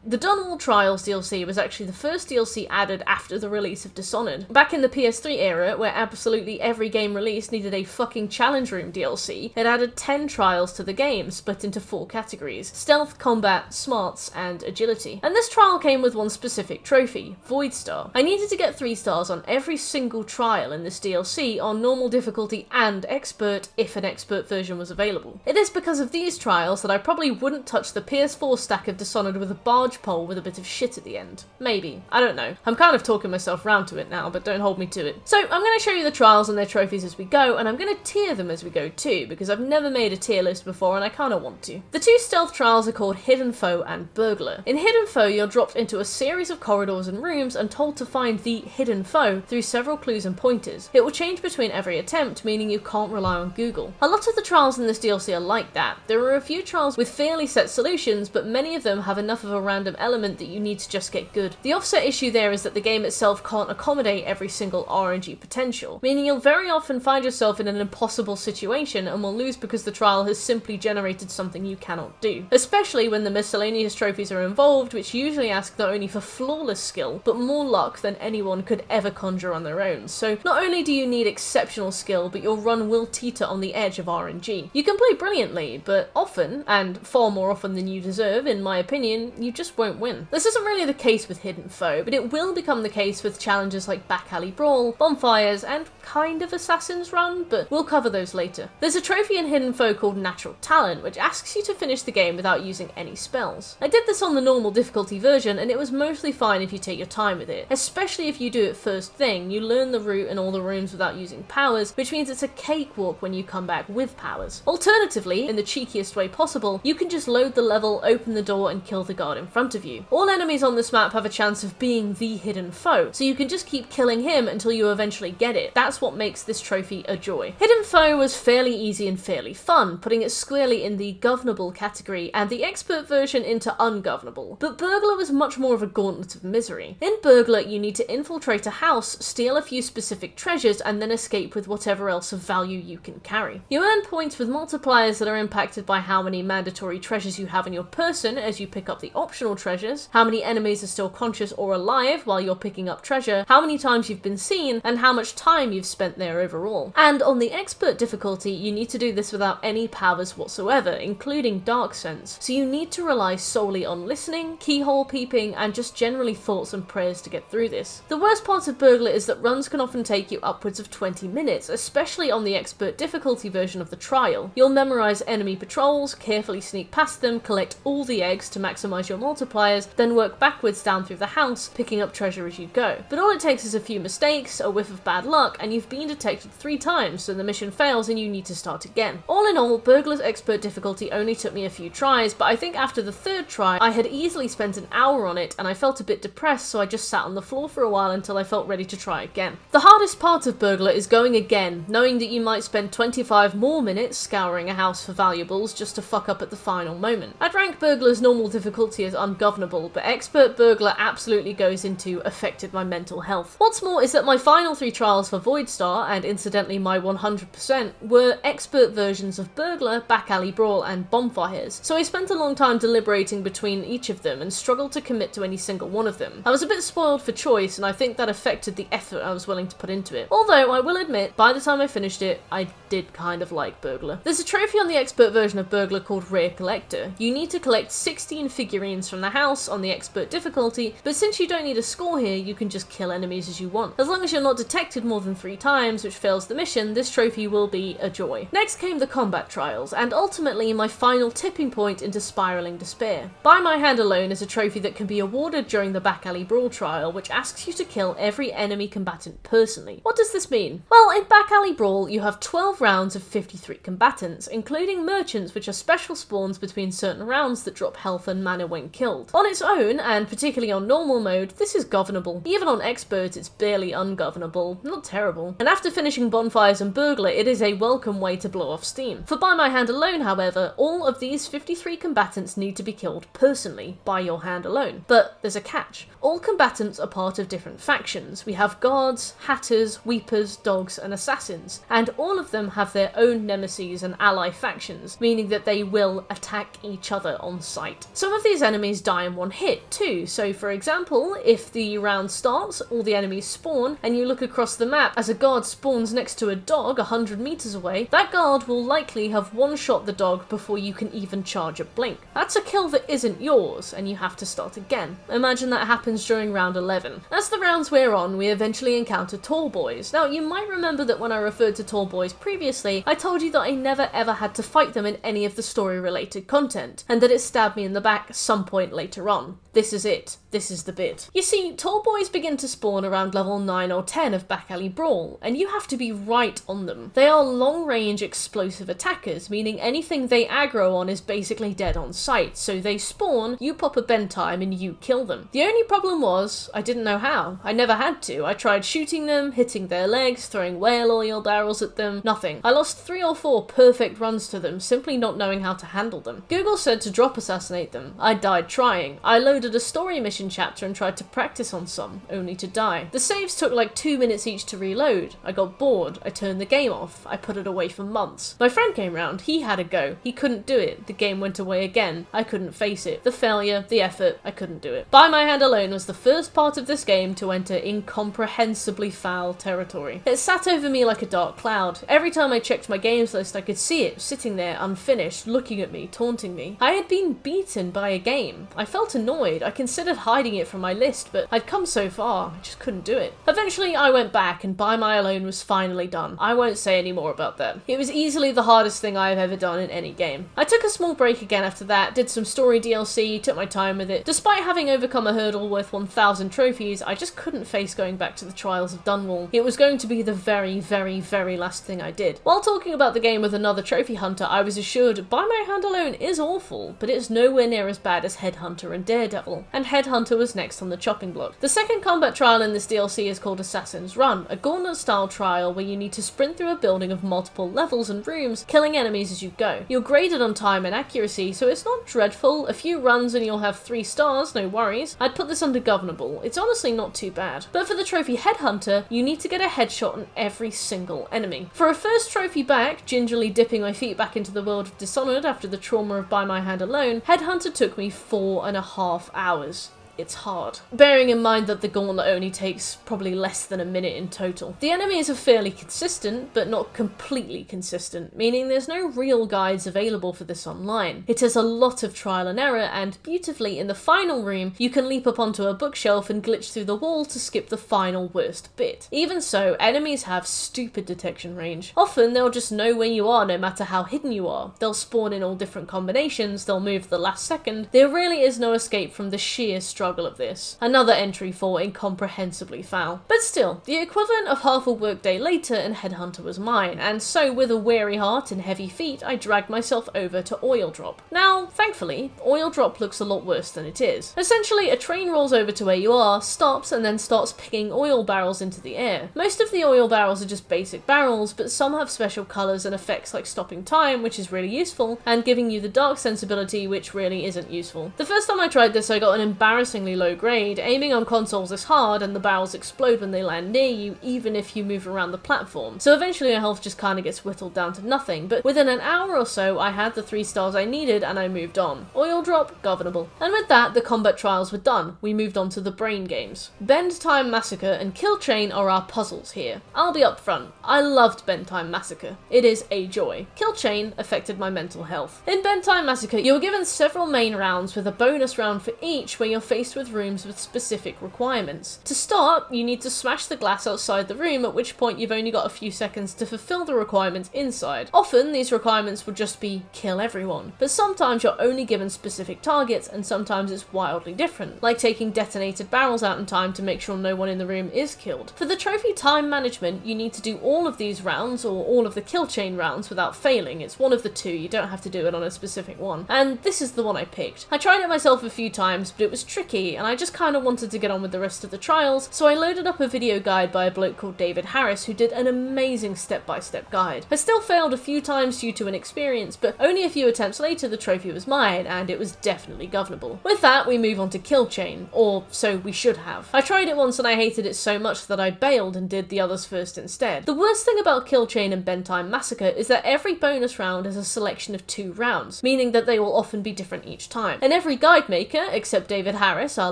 The Dunwall Trials DLC was actually the first DLC added after the release of Dishonored. Back in the PS3 era, where absolutely every game released needed a fucking challenge room DLC, it added 10 trials to the game, split into 4 categories: stealth, combat, smarts, and agility. And this trial came with one specific trophy, Void Star. I needed to get 3 stars on every single trial in this DLC on normal difficulty and expert, if an expert version was available. It is because of these trials that I probably wouldn't touch the PS4 stack of Dishonored with a barge pole with a bit of shit at the end. Maybe. I don't know. I'm kind of talking myself round to it now, but don't hold me to it. So I'm going to show you the trials and their trophies as we go, and I'm going to tier them as we go too, because I've never made a tier list before and I kind of want to. The 2 stealth trials are called Hidden Foe and Burglar. In Hidden Foe, you're dropped into a series of corridors and rooms and told to find the hidden foe through several clues and pointers. It will change between every attempt, meaning you can't rely on Google. A lot of the trials in this DLC are like that. There are a few trials with fairly set solutions, but many of them have enough of a random element meant that you need to just get good. The offset issue there is that the game itself can't accommodate every single RNG potential, meaning you'll very often find yourself in an impossible situation and will lose because the trial has simply generated something you cannot do. Especially when the miscellaneous trophies are involved, which usually ask not only for flawless skill, but more luck than anyone could ever conjure on their own. So not only do you need exceptional skill, but your run will teeter on the edge of RNG. You can play brilliantly, but often, and far more often than you deserve, in my opinion, you just won't win. This isn't really the case with Hidden Foe, but it will become the case with challenges like Back Alley Brawl, Bonfires, and kind of Assassin's Run, but we'll cover those later. There's a trophy in Hidden Foe called Natural Talent, which asks you to finish the game without using any spells. I did this on the normal difficulty version, and it was mostly fine if you take your time with it, especially if you do it first thing. You learn the route and all the rooms without using powers, which means it's a cakewalk when you come back with powers. Alternatively, in the cheekiest way possible, you can just load the level, open the door, and kill the guard in front of you. All enemies on this map have a chance of being the hidden foe, so you can just keep killing him until you eventually get it. That's what makes this trophy a joy. Hidden Foe was fairly easy and fairly fun, putting it squarely in the governable category, and the expert version into ungovernable. But Burglar was much more of a gauntlet of misery. In Burglar, you need to infiltrate a house, steal a few specific treasures, and then escape with whatever else of value you can carry. You earn points with multipliers that are impacted by how many mandatory treasures you have in your person as you pick up the optional treasures, how many enemies are still conscious or alive while you're picking up treasure, how many times you've been seen, and how much time you've spent there overall. And on the expert difficulty, you need to do this without any powers whatsoever, including dark sense, so you need to rely solely on listening, keyhole peeping, and just generally thoughts and prayers to get through this. The worst part of Burglar is that runs can often take you upwards of 20 minutes, especially on the expert difficulty version of the trial. You'll memorize enemy patrols, carefully sneak past them, collect all the eggs to maximize your multipliers, then work backwards down through the house, picking up treasure as you go. But all it takes is a few mistakes, a whiff of bad luck, and you've been detected 3 times, so the mission fails and you need to start again. All in all, Burglar's expert difficulty only took me a few tries, but I think after the 3rd try, I had easily spent an hour on it, and I felt a bit depressed, so I just sat on the floor for a while until I felt ready to try again. The hardest part of Burglar is going again, knowing that you might spend 25 more minutes scouring a house for valuables just to fuck up at the final moment. I'd rank Burglar's normal difficulty as ungovernable, but Expert Burglar absolutely goes into affected my mental health. What's more is that my final 3 trials for Void Star, and incidentally my 100%, were expert versions of Burglar, Back Alley Brawl, and Bonfires, so I spent a long time deliberating between each of them and struggled to commit to any single one of them. I was a bit spoiled for choice, and I think that affected the effort I was willing to put into it. Although, I will admit, by the time I finished it, I did kind of like Burglar. There's a trophy on the expert version of Burglar called Rare Collector. You need to collect 16 figurines from the house on the expert difficulty, but since you don't need a score here, you can just kill enemies as you want. As long as you're not detected more than 3 times, which fails the mission, this trophy will be a joy. Next came the combat trials, and ultimately my final tipping point into spiraling despair. By My Hand Alone is a trophy that can be awarded during the Back Alley Brawl trial, which asks you to kill every enemy combatant personally. What does this mean? Well, in Back Alley Brawl, you have 12 rounds of 53 combatants, including merchants, which are special spawns between certain rounds that drop health and mana when killed. On its own, and particularly on normal mode, this is governable. Even on expert, it's barely ungovernable. Not terrible. And after finishing Bonfires and Burglar, it is a welcome way to blow off steam. For By My Hand Alone, however, all of these 53 combatants need to be killed personally, by your hand alone. But there's a catch. All combatants are part of different factions. We have guards, hatters, weepers, dogs, and assassins, and all of them have their own nemesis and ally factions, meaning that they will attack each other on sight. Some of these enemies die in one hit too, so for example, if the round starts, all the enemies spawn, and you look across the map as a guard spawns next to a dog 100 meters away, that guard will likely have one-shot the dog before you can even charge a blink. That's a kill that isn't yours, and you have to start again. Imagine that happens during round 11. As the rounds wear on, we eventually encounter tall boys. Now, you might remember that when I referred to tall boys previously, I told you that I never ever had to fight them in any of the story-related content, and that it stabbed me in the back some point later on. This is it. This is the bit. You see, tall boys begin to spawn around level 9 or 10 of Back Alley Brawl, and you have to be right on them. They are long-range explosive attackers, meaning anything they aggro on is basically dead on sight, so they spawn, you pop a bend time, and you kill them. The only problem was, I didn't know how. I never had to. I tried shooting them, hitting their legs, throwing whale oil barrels at them, nothing. I lost 3 or 4 perfect runs to them, simply not knowing how to handle them. Google said to drop assassinate them. I died trying. I loaded a story mission chapter and tried to practice on some, only to die. The saves took like 2 minutes each to reload. I got bored. I turned the game off. I put it away for months. My friend came round. He had a go. He couldn't do it. The game went away again. I couldn't face it. The failure, the effort, I couldn't do it. By My Hand Alone was the first part of this game to enter incomprehensibly foul territory. It sat over me like a dark cloud. Every time I checked my games list, I could see it sitting there unfinished, looking at me, taunting me. I had been beaten by a game. I felt annoyed. I considered hiding it from my list, but I'd come so far, I just couldn't do it. Eventually, I went back and By My Alone was finally done. I won't say any more about that. It was easily the hardest thing I have ever done in any game. I took a small break again after that, did some story DLC, took my time with it. Despite having overcome a hurdle worth 1,000 trophies, I just couldn't face going back to the Trials of Dunwall. It was going to be the very, very, very last thing I did. While talking about the game with another trophy hunter, I was assured By My Hand Alone is awful, but it's nowhere near as bad as Headhunter and Daredevil, and Headhunter was next on the chopping block. The second combat trial in this DLC is called Assassin's Run, a gauntlet-style trial where you need to sprint through a building of multiple levels and rooms, killing enemies as you go. You're graded on time and accuracy, so it's not dreadful. A few runs and you'll have 3 stars, no worries. I'd put this under governable. It's honestly not too bad. But for the trophy Headhunter, you need to get a headshot on every single enemy. For a first trophy back, gingerly dipping my feet back into the world of Dishonored after the trauma of By My Hand Alone, Headhunter took me 4.5 hours. It's hard. Bearing in mind that the gauntlet only takes probably less than a minute in total. The enemies are fairly consistent, but not completely consistent, meaning there's no real guides available for this online. It has a lot of trial and error, and beautifully in the final room, you can leap up onto a bookshelf and glitch through the wall to skip the final worst bit. Even so, enemies have stupid detection range. Often they'll just know where you are no matter how hidden you are. They'll spawn in all different combinations, they'll move the last second. There really is no escape from the sheer struggle of this. Another entry for incomprehensibly foul. But still, the equivalent of half a workday later and Headhunter was mine, and so with a weary heart and heavy feet, I dragged myself over to Oil Drop. Now, thankfully, Oil Drop looks a lot worse than it is. Essentially, a train rolls over to where you are, stops, and then starts picking oil barrels into the air. Most of the oil barrels are just basic barrels, but some have special colours and effects like stopping time, which is really useful, and giving you the dark sensibility, which really isn't useful. The first time I tried this, I got an embarrassingly low grade. Aiming on consoles is hard and the barrels explode when they land near you, even if you move around the platform. So eventually your health just kind of gets whittled down to nothing, but within an hour or so I had the 3 stars I needed and I moved on. Oil Drop, governable. And with that, the combat trials were done. We moved on to the brain games. Bend Time Massacre and Kill Chain are our puzzles here. I'll be upfront, I loved Bend Time Massacre. It is a joy. Kill Chain affected my mental health. In Bend Time Massacre, you were given several main rounds with a bonus round for each where you're faced with rooms with specific requirements. To start, you need to smash the glass outside the room, at which point you've only got a few seconds to fulfill the requirements inside. Often, these requirements would just be kill everyone, but sometimes you're only given specific targets and sometimes it's wildly different, like taking detonated barrels out in time to make sure no one in the room is killed. For the trophy time management, you need to do all of these rounds, or all of the kill chain rounds, without failing. It's one of the 2, you don't have to do it on a specific one. And this is the one I picked. I tried it myself a few times, but it was tricky, and I just kind of wanted to get on with the rest of the trials, so I loaded up a video guide by a bloke called David Harris, who did an amazing step-by-step guide. I still failed a few times due to inexperience, but only a few attempts later the trophy was mine, and it was definitely governable. With that, we move on to Kill Chain, or so we should have. I tried it once and I hated it so much that I bailed and did the others first instead. The worst thing about Kill Chain and Bend Time Massacre is that every bonus round is a selection of 2 rounds, meaning that they will often be different each time. And every guide maker, except David Harris, our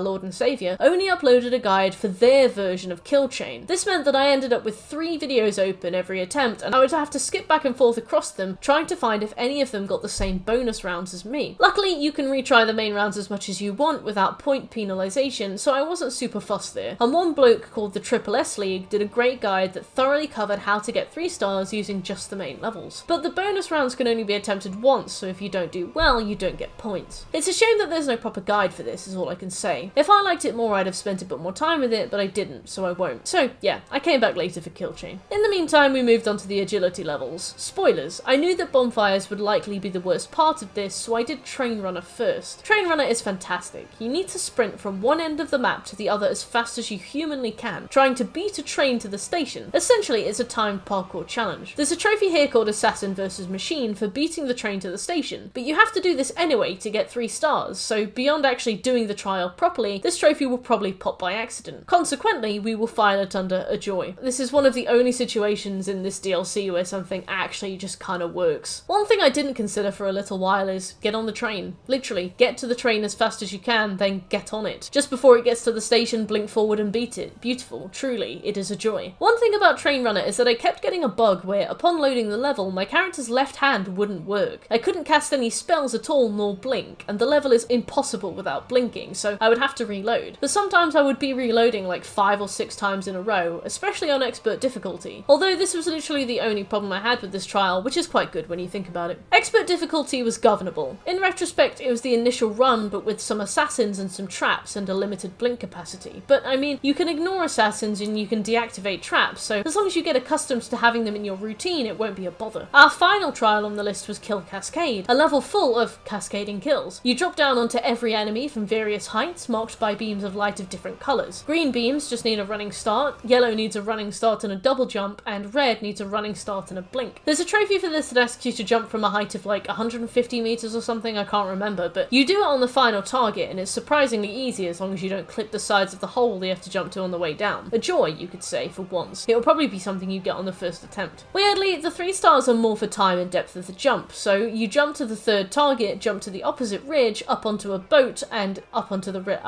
Lord and Saviour, only uploaded a guide for their version of Kill Chain. This meant that I ended up with 3 videos open every attempt, and I would have to skip back and forth across them, trying to find if any of them got the same bonus rounds as me. Luckily, you can retry the main rounds as much as you want without point penalisation, so I wasn't super fussed there. And one bloke called the Triple S League did a great guide that thoroughly covered how to get 3 stars using just the main levels. But the bonus rounds can only be attempted once, so if you don't do well, you don't get points. It's a shame that there's no proper guide for this, is all I can say. If I liked it more, I'd have spent a bit more time with it, but I didn't, so I won't. So yeah, I came back later for Kill Chain. In the meantime, we moved on to the agility levels. Spoilers, I knew that Bonfires would likely be the worst part of this, so I did Train Runner first. Train Runner is fantastic. You need to sprint from one end of the map to the other as fast as you humanly can, trying to beat a train to the station. Essentially, it's a timed parkour challenge. There's a trophy here called Assassin vs. Machine for beating the train to the station, but you have to do this anyway to get 3 stars, so beyond actually doing the trial properly, this trophy will probably pop by accident. Consequently, we will file it under a joy. This is one of the only situations in this DLC where something actually just kind of works. One thing I didn't consider for a little while is get on the train. Literally, get to the train as fast as you can, then get on it. Just before it gets to the station, blink forward and beat it. Beautiful. Truly, it is a joy. One thing about Train Runner is that I kept getting a bug where, upon loading the level, my character's left hand wouldn't work. I couldn't cast any spells at all nor blink, and the level is impossible without blinking, so I would have to reload. But sometimes I would be reloading like 5 or 6 times in a row, especially on expert difficulty. Although this was literally the only problem I had with this trial, which is quite good when you think about it. Expert difficulty was governable. In retrospect, it was the initial run, but with some assassins and some traps and a limited blink capacity. But I mean, you can ignore assassins and you can deactivate traps, so as long as you get accustomed to having them in your routine, it won't be a bother. Our final trial on the list was Kill Cascade, a level full of cascading kills. You drop down onto every enemy from various heights, marked by beams of light of different colours. Green beams just need a running start, yellow needs a running start and a double jump, and red needs a running start and a blink. There's a trophy for this that asks you to jump from a height of like 150 meters or something, I can't remember, but you do it on the final target and it's surprisingly easy as long as you don't clip the sides of the hole you have to jump to on the way down. A joy, you could say, for once. It'll probably be something you get on the first attempt. Weirdly, the 3 stars are more for time and depth of the jump, so you jump to the 3rd target, jump to the opposite ridge, up onto a boat, and up onto the ridge.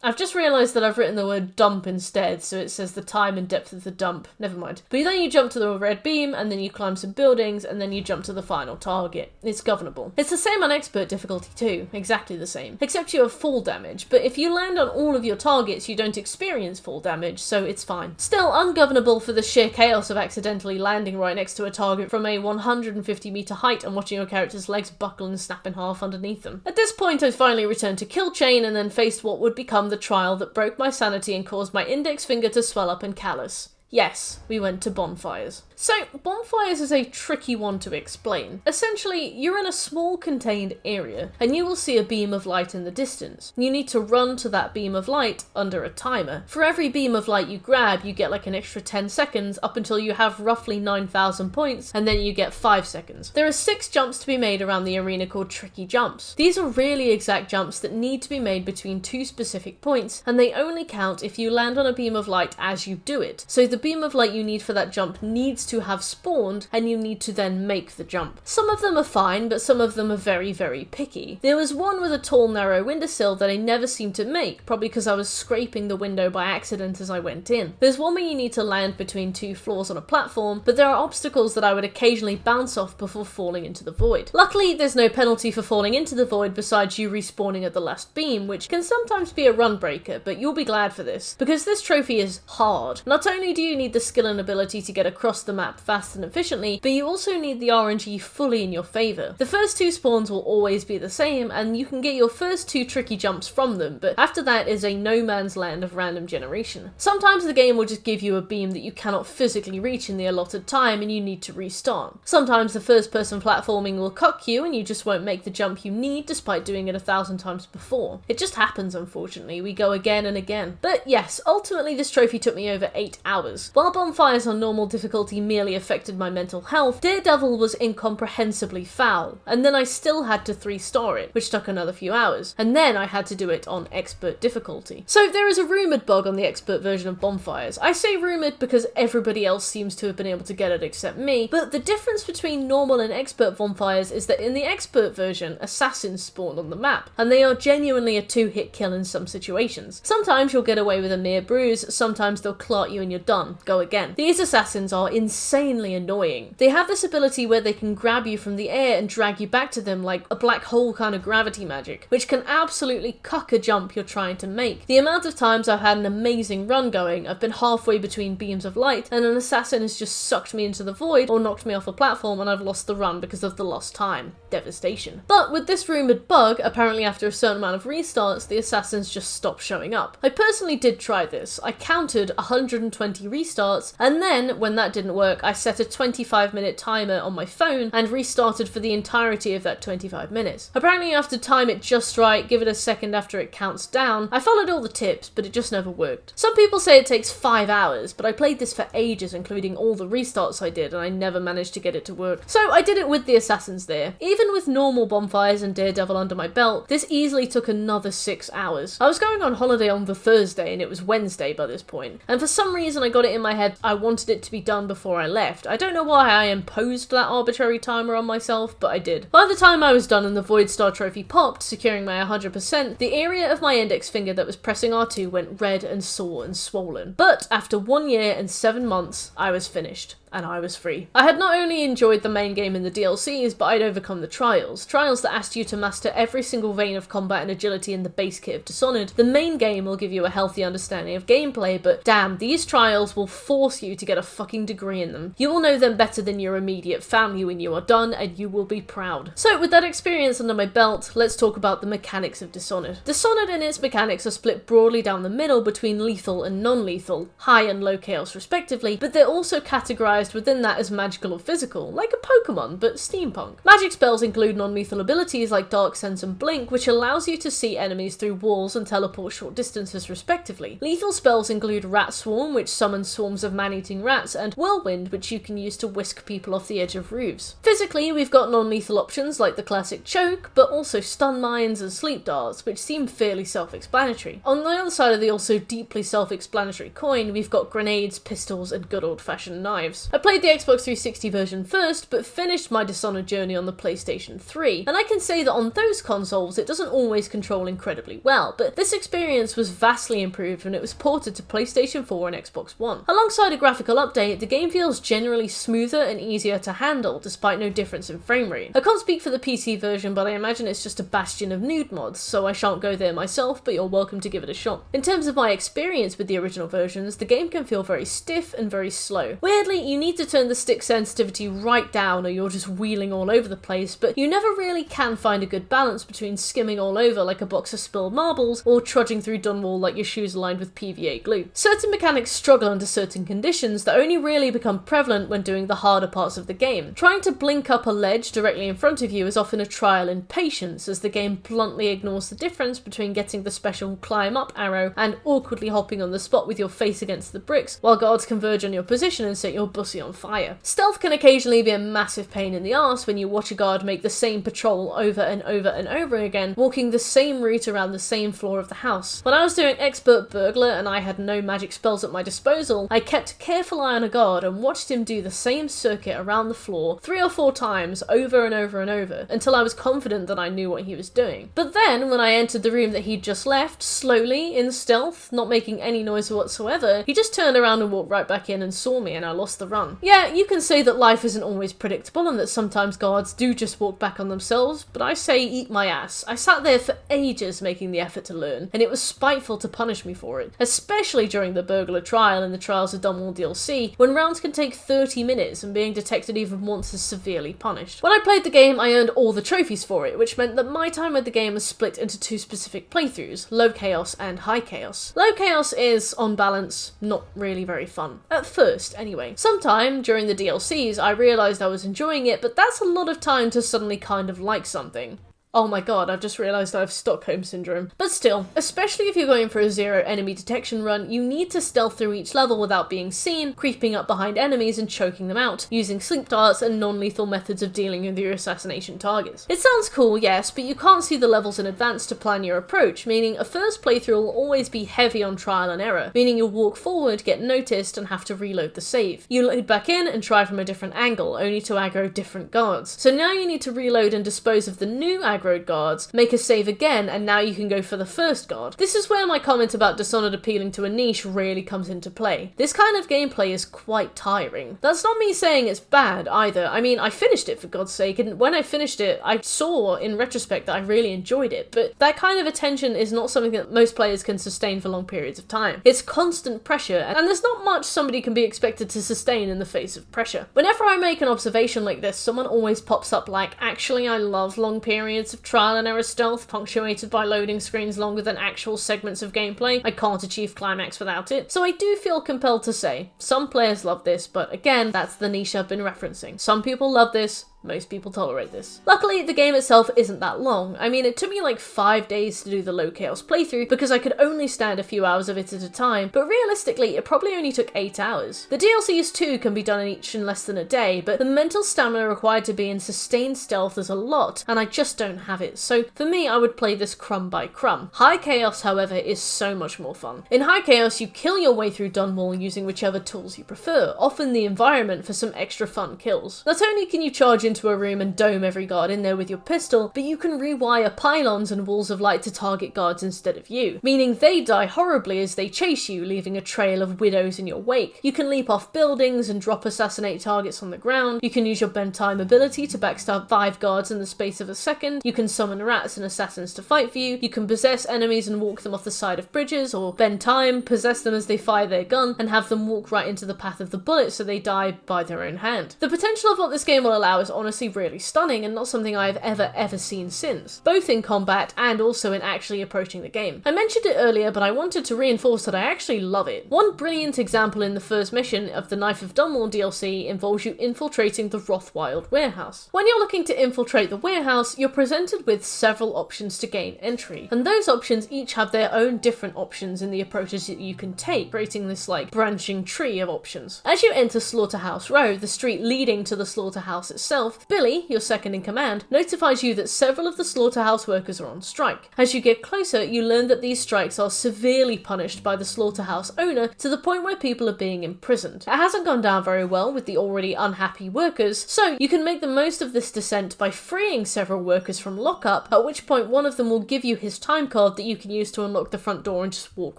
I've just realised that I've written the word dump instead, so it says the time and depth of the dump. Never mind. But then you jump to the red beam, and then you climb some buildings, and then you jump to the final target. It's governable. It's the same on expert difficulty too, exactly the same. Except you have fall damage, but if you land on all of your targets, you don't experience fall damage, so it's fine. Still ungovernable for the sheer chaos of accidentally landing right next to a target from a 150 meter height and watching your character's legs buckle and snap in half underneath them. At this point, I finally returned to Kill Chain and then faced what would become the trial that broke my sanity and caused my index finger to swell up and callous. Yes, we went to Bonfires. So, Bonfires is a tricky one to explain. Essentially, you're in a small contained area, and you will see a beam of light in the distance. You need to run to that beam of light under a timer. For every beam of light you grab, you get like an extra 10 seconds up until you have roughly 9,000 points, and then you get 5 seconds. There are 6 jumps to be made around the arena called tricky jumps. These are really exact jumps that need to be made between 2 specific points, and they only count if you land on a beam of light as you do it. So the beam of light you need for that jump needs to have spawned, and you need to then make the jump. Some of them are fine, but some of them are very, very picky. There was one with a tall, narrow windowsill that I never seemed to make, probably because I was scraping the window by accident as I went in. There's one where you need to land between 2 floors on a platform, but there are obstacles that I would occasionally bounce off before falling into the void. Luckily, there's no penalty for falling into the void besides you respawning at the last beam, which can sometimes be a run breaker, but you'll be glad for this, because this trophy is hard. Not only do you need the skill and ability to get across the map fast and efficiently, but you also need the RNG fully in your favour. The first 2 spawns will always be the same, and you can get your first 2 tricky jumps from them, but after that is a no man's land of random generation. Sometimes the game will just give you a beam that you cannot physically reach in the allotted time and you need to restart. Sometimes the first person platforming will cuck you and you just won't make the jump you need despite doing it 1,000 times before. It just happens, unfortunately. We go again and again. But yes, ultimately this trophy took me over 8 hours. While Bonfires on normal difficulty merely affected my mental health, Daredevil was incomprehensibly foul, and then I still had to 3-star it, which took another few hours, and then I had to do it on expert difficulty. So there is a rumoured bug on the expert version of Bonfires. I say rumoured because everybody else seems to have been able to get it except me, but the difference between normal and expert Bonfires is that in the expert version, assassins spawn on the map, and they are genuinely a 2-hit kill in some situations. Sometimes you'll get away with a mere bruise, sometimes they'll clot you and you're done. done, go again. These assassins are insanely annoying. They have this ability where they can grab you from the air and drag you back to them like a black hole kind of gravity magic, which can absolutely cuck a jump you're trying to make. The amount of times I've had an amazing run going, I've been halfway between beams of light and an assassin has just sucked me into the void or knocked me off a platform and I've lost the run because of the lost time. Devastation. But with this rumoured bug, apparently after a certain amount of restarts, the assassins just stop showing up. I personally did try this. I counted 120 restarts, and then, when that didn't work, I set a 25-minute timer on my phone and restarted for the entirety of that 25 minutes. Apparently you have to time it just right, give it a second after it counts down. I followed all the tips, but it just never worked. Some people say it takes 5 hours, but I played this for ages, including all the restarts I did, and I never managed to get it to work. So I did it with the assassins there. Even with normal Bonfires and Daredevil under my belt, this easily took another 6 hours. I was going on holiday on the Thursday and it was Wednesday by this point, and for some reason I got it in my head I wanted it to be done before I left. I don't know why I imposed that arbitrary timer on myself, but I did. By the time I was done and the Void Star trophy popped, securing my 100%, the area of my index finger that was pressing R2 went red and sore and swollen. But after 1 year and 7 months, I was finished. And I was free. I had not only enjoyed the main game and the DLCs, but I'd overcome the trials that asked you to master every single vein of combat and agility in the base kit of Dishonored. The main game will give you a healthy understanding of gameplay, but damn, these trials will force you to get a fucking degree in them. You will know them better than your immediate family when you are done, and you will be proud. So with that experience under my belt, let's talk about the mechanics of Dishonored. Dishonored and its mechanics are split broadly down the middle between lethal and non-lethal, high and low chaos respectively, but they're also categorized within that as magical or physical, like a Pokemon, but steampunk. Magic spells include non-lethal abilities like Dark Sense and Blink, which allows you to see enemies through walls and teleport short distances respectively. Lethal spells include Rat Swarm, which summons swarms of man-eating rats, and Whirlwind, which you can use to whisk people off the edge of roofs. Physically, we've got non-lethal options like the classic Choke, but also Stun Mines and Sleep Darts, which seem fairly self-explanatory. On the other side of the also deeply self-explanatory coin, we've got grenades, pistols, and good old-fashioned knives. I played the Xbox 360 version first, but finished my Dishonored journey on the PlayStation 3, and I can say that on those consoles it doesn't always control incredibly well, but this experience was vastly improved when it was ported to PlayStation 4 and Xbox One. Alongside a graphical update, the game feels generally smoother and easier to handle, despite no difference in frame rate. I can't speak for the PC version, but I imagine it's just a bastion of nude mods, so I shan't go there myself, but you're welcome to give it a shot. In terms of my experience with the original versions, the game can feel very stiff and very slow. Weirdly, you need to turn the stick sensitivity right down or you're just wheeling all over the place, but you never really can find a good balance between skimming all over like a box of spilled marbles or trudging through Dunwall like your shoes are lined with PVA glue. Certain mechanics struggle under certain conditions that only really become prevalent when doing the harder parts of the game. Trying to blink up a ledge directly in front of you is often a trial in patience, as the game bluntly ignores the difference between getting the special climb up arrow and awkwardly hopping on the spot with your face against the bricks while guards converge on your position and set your bussy on fire. Stealth can occasionally be a massive pain in the arse when you watch a guard make the same patrol over and over and over again, walking the same route around the same floor of the house. When I was doing Expert Burglar and I had no magic spells at my disposal, I kept a careful eye on a guard and watched him do the same circuit around the floor 3 or 4 times over and over and over until I was confident that I knew what he was doing. But then, when I entered the room that he'd just left, slowly, in stealth, not making any noise whatsoever, he just turned around and walked right back in and saw me and I lost the run. Yeah, you can say that life isn't always predictable and that sometimes guards do just walk back on themselves, but I say eat my ass. I sat there for ages making the effort to learn, and it was spiteful to punish me for it, especially during the burglar trial and the Trials of Dunwall DLC, when rounds can take 30 minutes and being detected even once is severely punished. When I played the game, I earned all the trophies for it, which meant that my time with the game was split into 2 specific playthroughs, low chaos and high chaos. Low chaos is, on balance, not really very fun. At first, anyway. Sometime during the DLCs, I realised I was enjoying it, but that's a lot of time to suddenly kind of like something. Oh my god, I've just realised I have Stockholm Syndrome. But still, especially if you're going for a 0 enemy detection run, you need to stealth through each level without being seen, creeping up behind enemies and choking them out, using sleep darts and non-lethal methods of dealing with your assassination targets. It sounds cool, yes, but you can't see the levels in advance to plan your approach, meaning a first playthrough will always be heavy on trial and error, meaning you'll walk forward, get noticed, and have to reload the save. You load back in and try from a different angle, only to aggro different guards. So now you need to reload and dispose of the new aggro aggroed guards, make a save again, and now you can go for the first guard. This is where my comment about Dishonored appealing to a niche really comes into play. This kind of gameplay is quite tiring. That's not me saying it's bad either. I mean, I finished it for God's sake, and when I finished it, I saw in retrospect that I really enjoyed it, but that kind of attention is not something that most players can sustain for long periods of time. It's constant pressure, and there's not much somebody can be expected to sustain in the face of pressure. Whenever I make an observation like this, someone always pops up like, actually I love long periods of trial and error stealth punctuated by loading screens longer than actual segments of gameplay. I can't achieve climax without it. So I do feel compelled to say, some players love this, but again, that's the niche I've been referencing. Some people love this, most people tolerate this. Luckily, the game itself isn't that long. I mean, it took me like 5 days to do the low chaos playthrough because I could only stand a few hours of it at a time, but realistically, it probably only took 8 hours. The DLCs too can be done each in less than a day, but the mental stamina required to be in sustained stealth is a lot, and I just don't have it, so for me, I would play this crumb by crumb. High chaos, however, is so much more fun. In high chaos, you kill your way through Dunwall using whichever tools you prefer, often the environment for some extra fun kills. Not only can you charge into a room and dome every guard in there with your pistol, but you can rewire pylons and walls of light to target guards instead of you, meaning they die horribly as they chase you, leaving a trail of widows in your wake. You can leap off buildings and drop assassinate targets on the ground. You can use your bend time ability to backstab 5 guards in the space of a second. You can summon rats and assassins to fight for you. You can possess enemies and walk them off the side of bridges, or bend time, possess them as they fire their gun, and have them walk right into the path of the bullet so they die by their own hand. The potential of what this game will allow is honestly really stunning and not something I have ever seen since, both in combat and also in actually approaching the game. I mentioned it earlier, but I wanted to reinforce that I actually love it. One brilliant example in the first mission of the Knife of Dunwall DLC involves you infiltrating the Rothwild warehouse. When you're looking to infiltrate the warehouse, you're presented with several options to gain entry, and those options each have their own different options in the approaches that you can take, creating this like branching tree of options. As you enter Slaughterhouse Row, the street leading to the slaughterhouse itself, Billy, your second in command, notifies you that several of the slaughterhouse workers are on strike. As you get closer, you learn that these strikes are severely punished by the slaughterhouse owner to the point where people are being imprisoned. It hasn't gone down very well with the already unhappy workers, so you can make the most of this descent by freeing several workers from lockup, at which point one of them will give you his time card that you can use to unlock the front door and just walk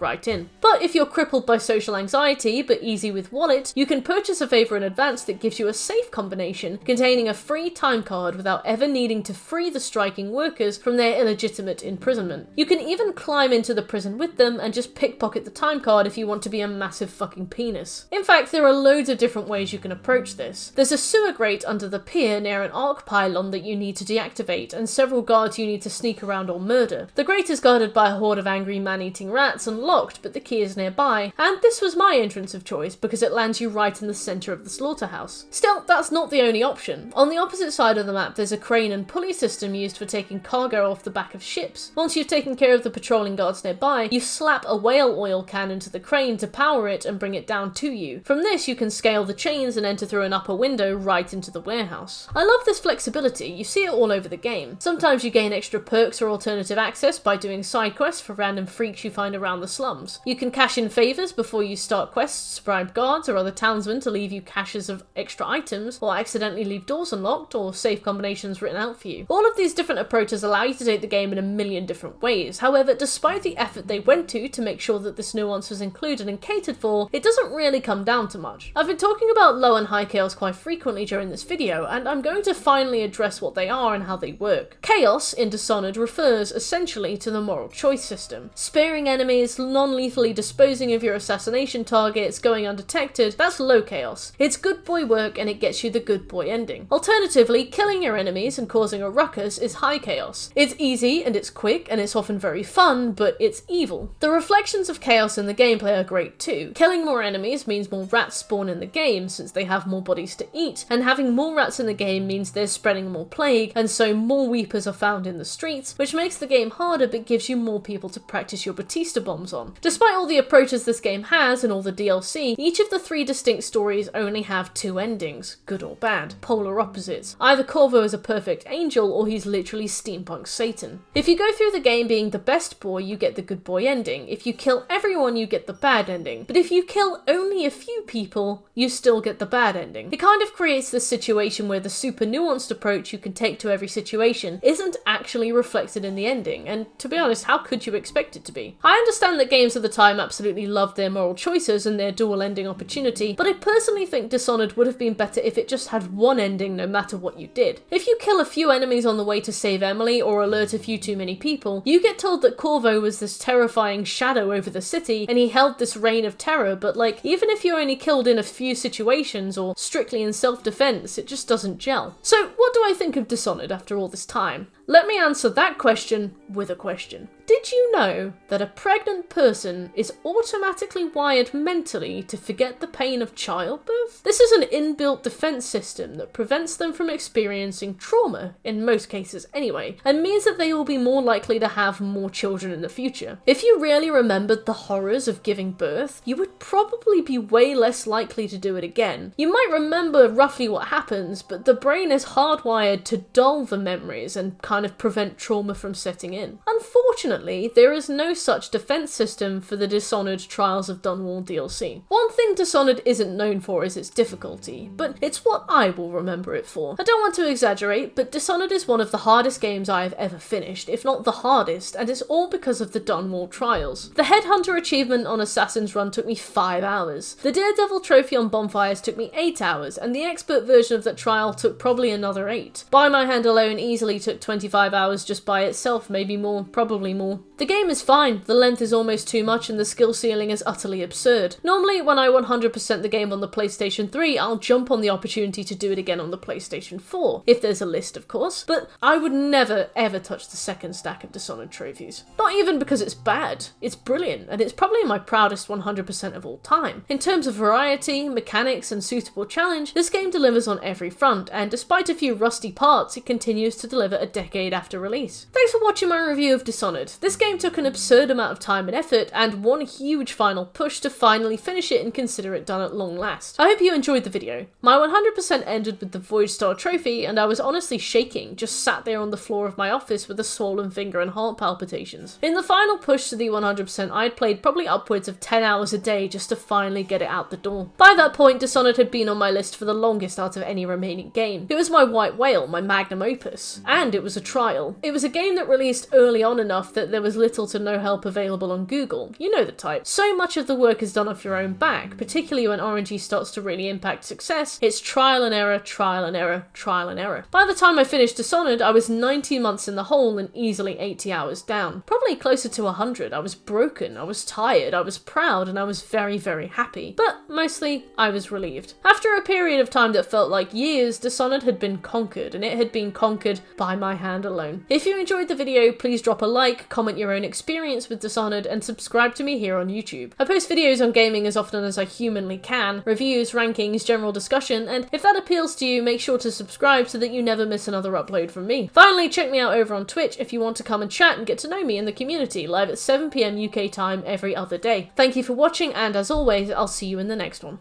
right in. But if you're crippled by social anxiety but easy with wallet, you can purchase a favour in advance that gives you a safe combination containing a free time card without ever needing to free the striking workers from their illegitimate imprisonment. You can even climb into the prison with them and just pickpocket the time card if you want to be a massive fucking penis. In fact, there are loads of different ways you can approach this. There's a sewer grate under the pier near an arc pylon that you need to deactivate, and several guards you need to sneak around or murder. The grate is guarded by a horde of angry man-eating rats and locked, but the key is nearby, and this was my entrance of choice because it lands you right in the centre of the slaughterhouse. Still, that's not the only option. On the opposite side of the map, there's a crane and pulley system used for taking cargo off the back of ships. Once you've taken care of the patrolling guards nearby, you slap a whale oil can into the crane to power it and bring it down to you. From this, you can scale the chains and enter through an upper window right into the warehouse. I love this flexibility. You see it all over the game. Sometimes you gain extra perks or alternative access by doing side quests for random freaks you find around the slums. You can cash in favours before you start quests, bribe guards or other townsmen to leave you caches of extra items, or accidentally leave doors unlocked, or safe combinations written out for you. All of these different approaches allow you to take the game in a million different ways. However, despite the effort they went to make sure that this nuance was included and catered for, it doesn't really come down to much. I've been talking about low and high chaos quite frequently during this video, and I'm going to finally address what they are and how they work. Chaos in Dishonored refers essentially to the moral choice system. Sparing enemies, non-lethally disposing of your assassination targets, going undetected, that's low chaos. It's good boy work and it gets you the good boy ending. Alternatively, killing your enemies and causing a ruckus is high chaos. It's easy and it's quick and it's often very fun, but it's evil. The reflections of chaos in the gameplay are great too. Killing more enemies means more rats spawn in the game since they have more bodies to eat, and having more rats in the game means they're spreading more plague, and so more weepers are found in the streets, which makes the game harder but gives you more people to practice your Batista bombs on. Despite all the approaches this game has and all the DLC, each of the 3 distinct stories only have 2 endings, good or bad, polar opposites. opposites. Either Corvo is a perfect angel, or he's literally steampunk Satan. If you go through the game being the best boy, you get the good boy ending. If you kill everyone, you get the bad ending. But if you kill only a few people, you still get the bad ending. It kind of creates this situation where the super nuanced approach you can take to every situation isn't actually reflected in the ending, and to be honest, how could you expect it to be? I understand that games of the time absolutely loved their moral choices and their dual ending opportunity, but I personally think Dishonored would have been better if it just had one ending no matter what you did. If you kill a few enemies on the way to save Emily or alert a few too many people, you get told that Corvo was this terrifying shadow over the city and he held this reign of terror, but like, even if you only killed in a few situations or strictly in self-defense, it just doesn't gel. So what do I think of Dishonored after all this time? Let me answer that question with a question. Did you know that a pregnant person is automatically wired mentally to forget the pain of childbirth? This is an inbuilt defense system that prevents them from experiencing trauma, in most cases anyway, and means that they will be more likely to have more children in the future. If you really remembered the horrors of giving birth, you would probably be way less likely to do it again. You might remember roughly what happens, but the brain is hardwired to dull the memories and kind of prevent trauma from setting in. Unfortunately, there is no such defense system for the Dishonored Trials of Dunwall DLC. One thing Dishonored isn't known for is its difficulty, but it's what I will remember it for. I don't want to exaggerate, but Dishonored is one of the hardest games I have ever finished, if not the hardest, and it's all because of the Dunwall Trials. The Headhunter achievement on Assassin's Run took me 5 hours. The Daredevil trophy on Bonfires took me 8 hours, and the expert version of that trial took probably another 8. By My Hand Alone easily took 25 hours just by itself, maybe more, probably more. The game is fine, the length is almost too much and the skill ceiling is utterly absurd. Normally when I 100% the game on the PlayStation 3, I'll jump on the opportunity to do it again on the PlayStation 4, if there's a list of course, but I would never ever touch the second stack of Dishonored trophies. Not even because it's bad, it's brilliant, and it's probably my proudest 100% of all time. In terms of variety, mechanics and suitable challenge, this game delivers on every front, and despite a few rusty parts, it continues to deliver a decade after release. Thanks for watching my review of Dishonored. This game took an absurd amount of time and effort, and one huge final push to finally finish it and consider it done at long last. I hope you enjoyed the video. My 100% ended with the Void Star trophy, and I was honestly shaking, just sat there on the floor of my office with a swollen finger and heart palpitations. In the final push to the 100%, I'd played probably upwards of 10 hours a day just to finally get it out the door. By that point, Dishonored had been on my list for the longest out of any remaining game. It was my white whale, my magnum opus, and it was a trial. It was a game that released early on enough that there was little to no help available on Google. You know the type. So much of the work is done off your own back, particularly when RNG starts to really impact success. It's trial and error, trial and error, trial and error. By the time I finished Dishonored, I was 90 months in the hole and easily 80 hours down. Probably closer to 100. I was broken, I was tired, I was proud, and I was very, very happy. But mostly, I was relieved. After a period of time that felt like years, Dishonored had been conquered, and it had been conquered by my hand alone. If you enjoyed the video, please drop a like, comment your own experience with Dishonored, and subscribe to me here on YouTube. I post videos on gaming as often as I humanly can, reviews, rankings, general discussion, and if that appeals to you, make sure to subscribe so that you never miss another upload from me. Finally, check me out over on Twitch if you want to come and chat and get to know me in the community, live at 7 PM UK time every other day. Thank you for watching, and as always, I'll see you in the next one.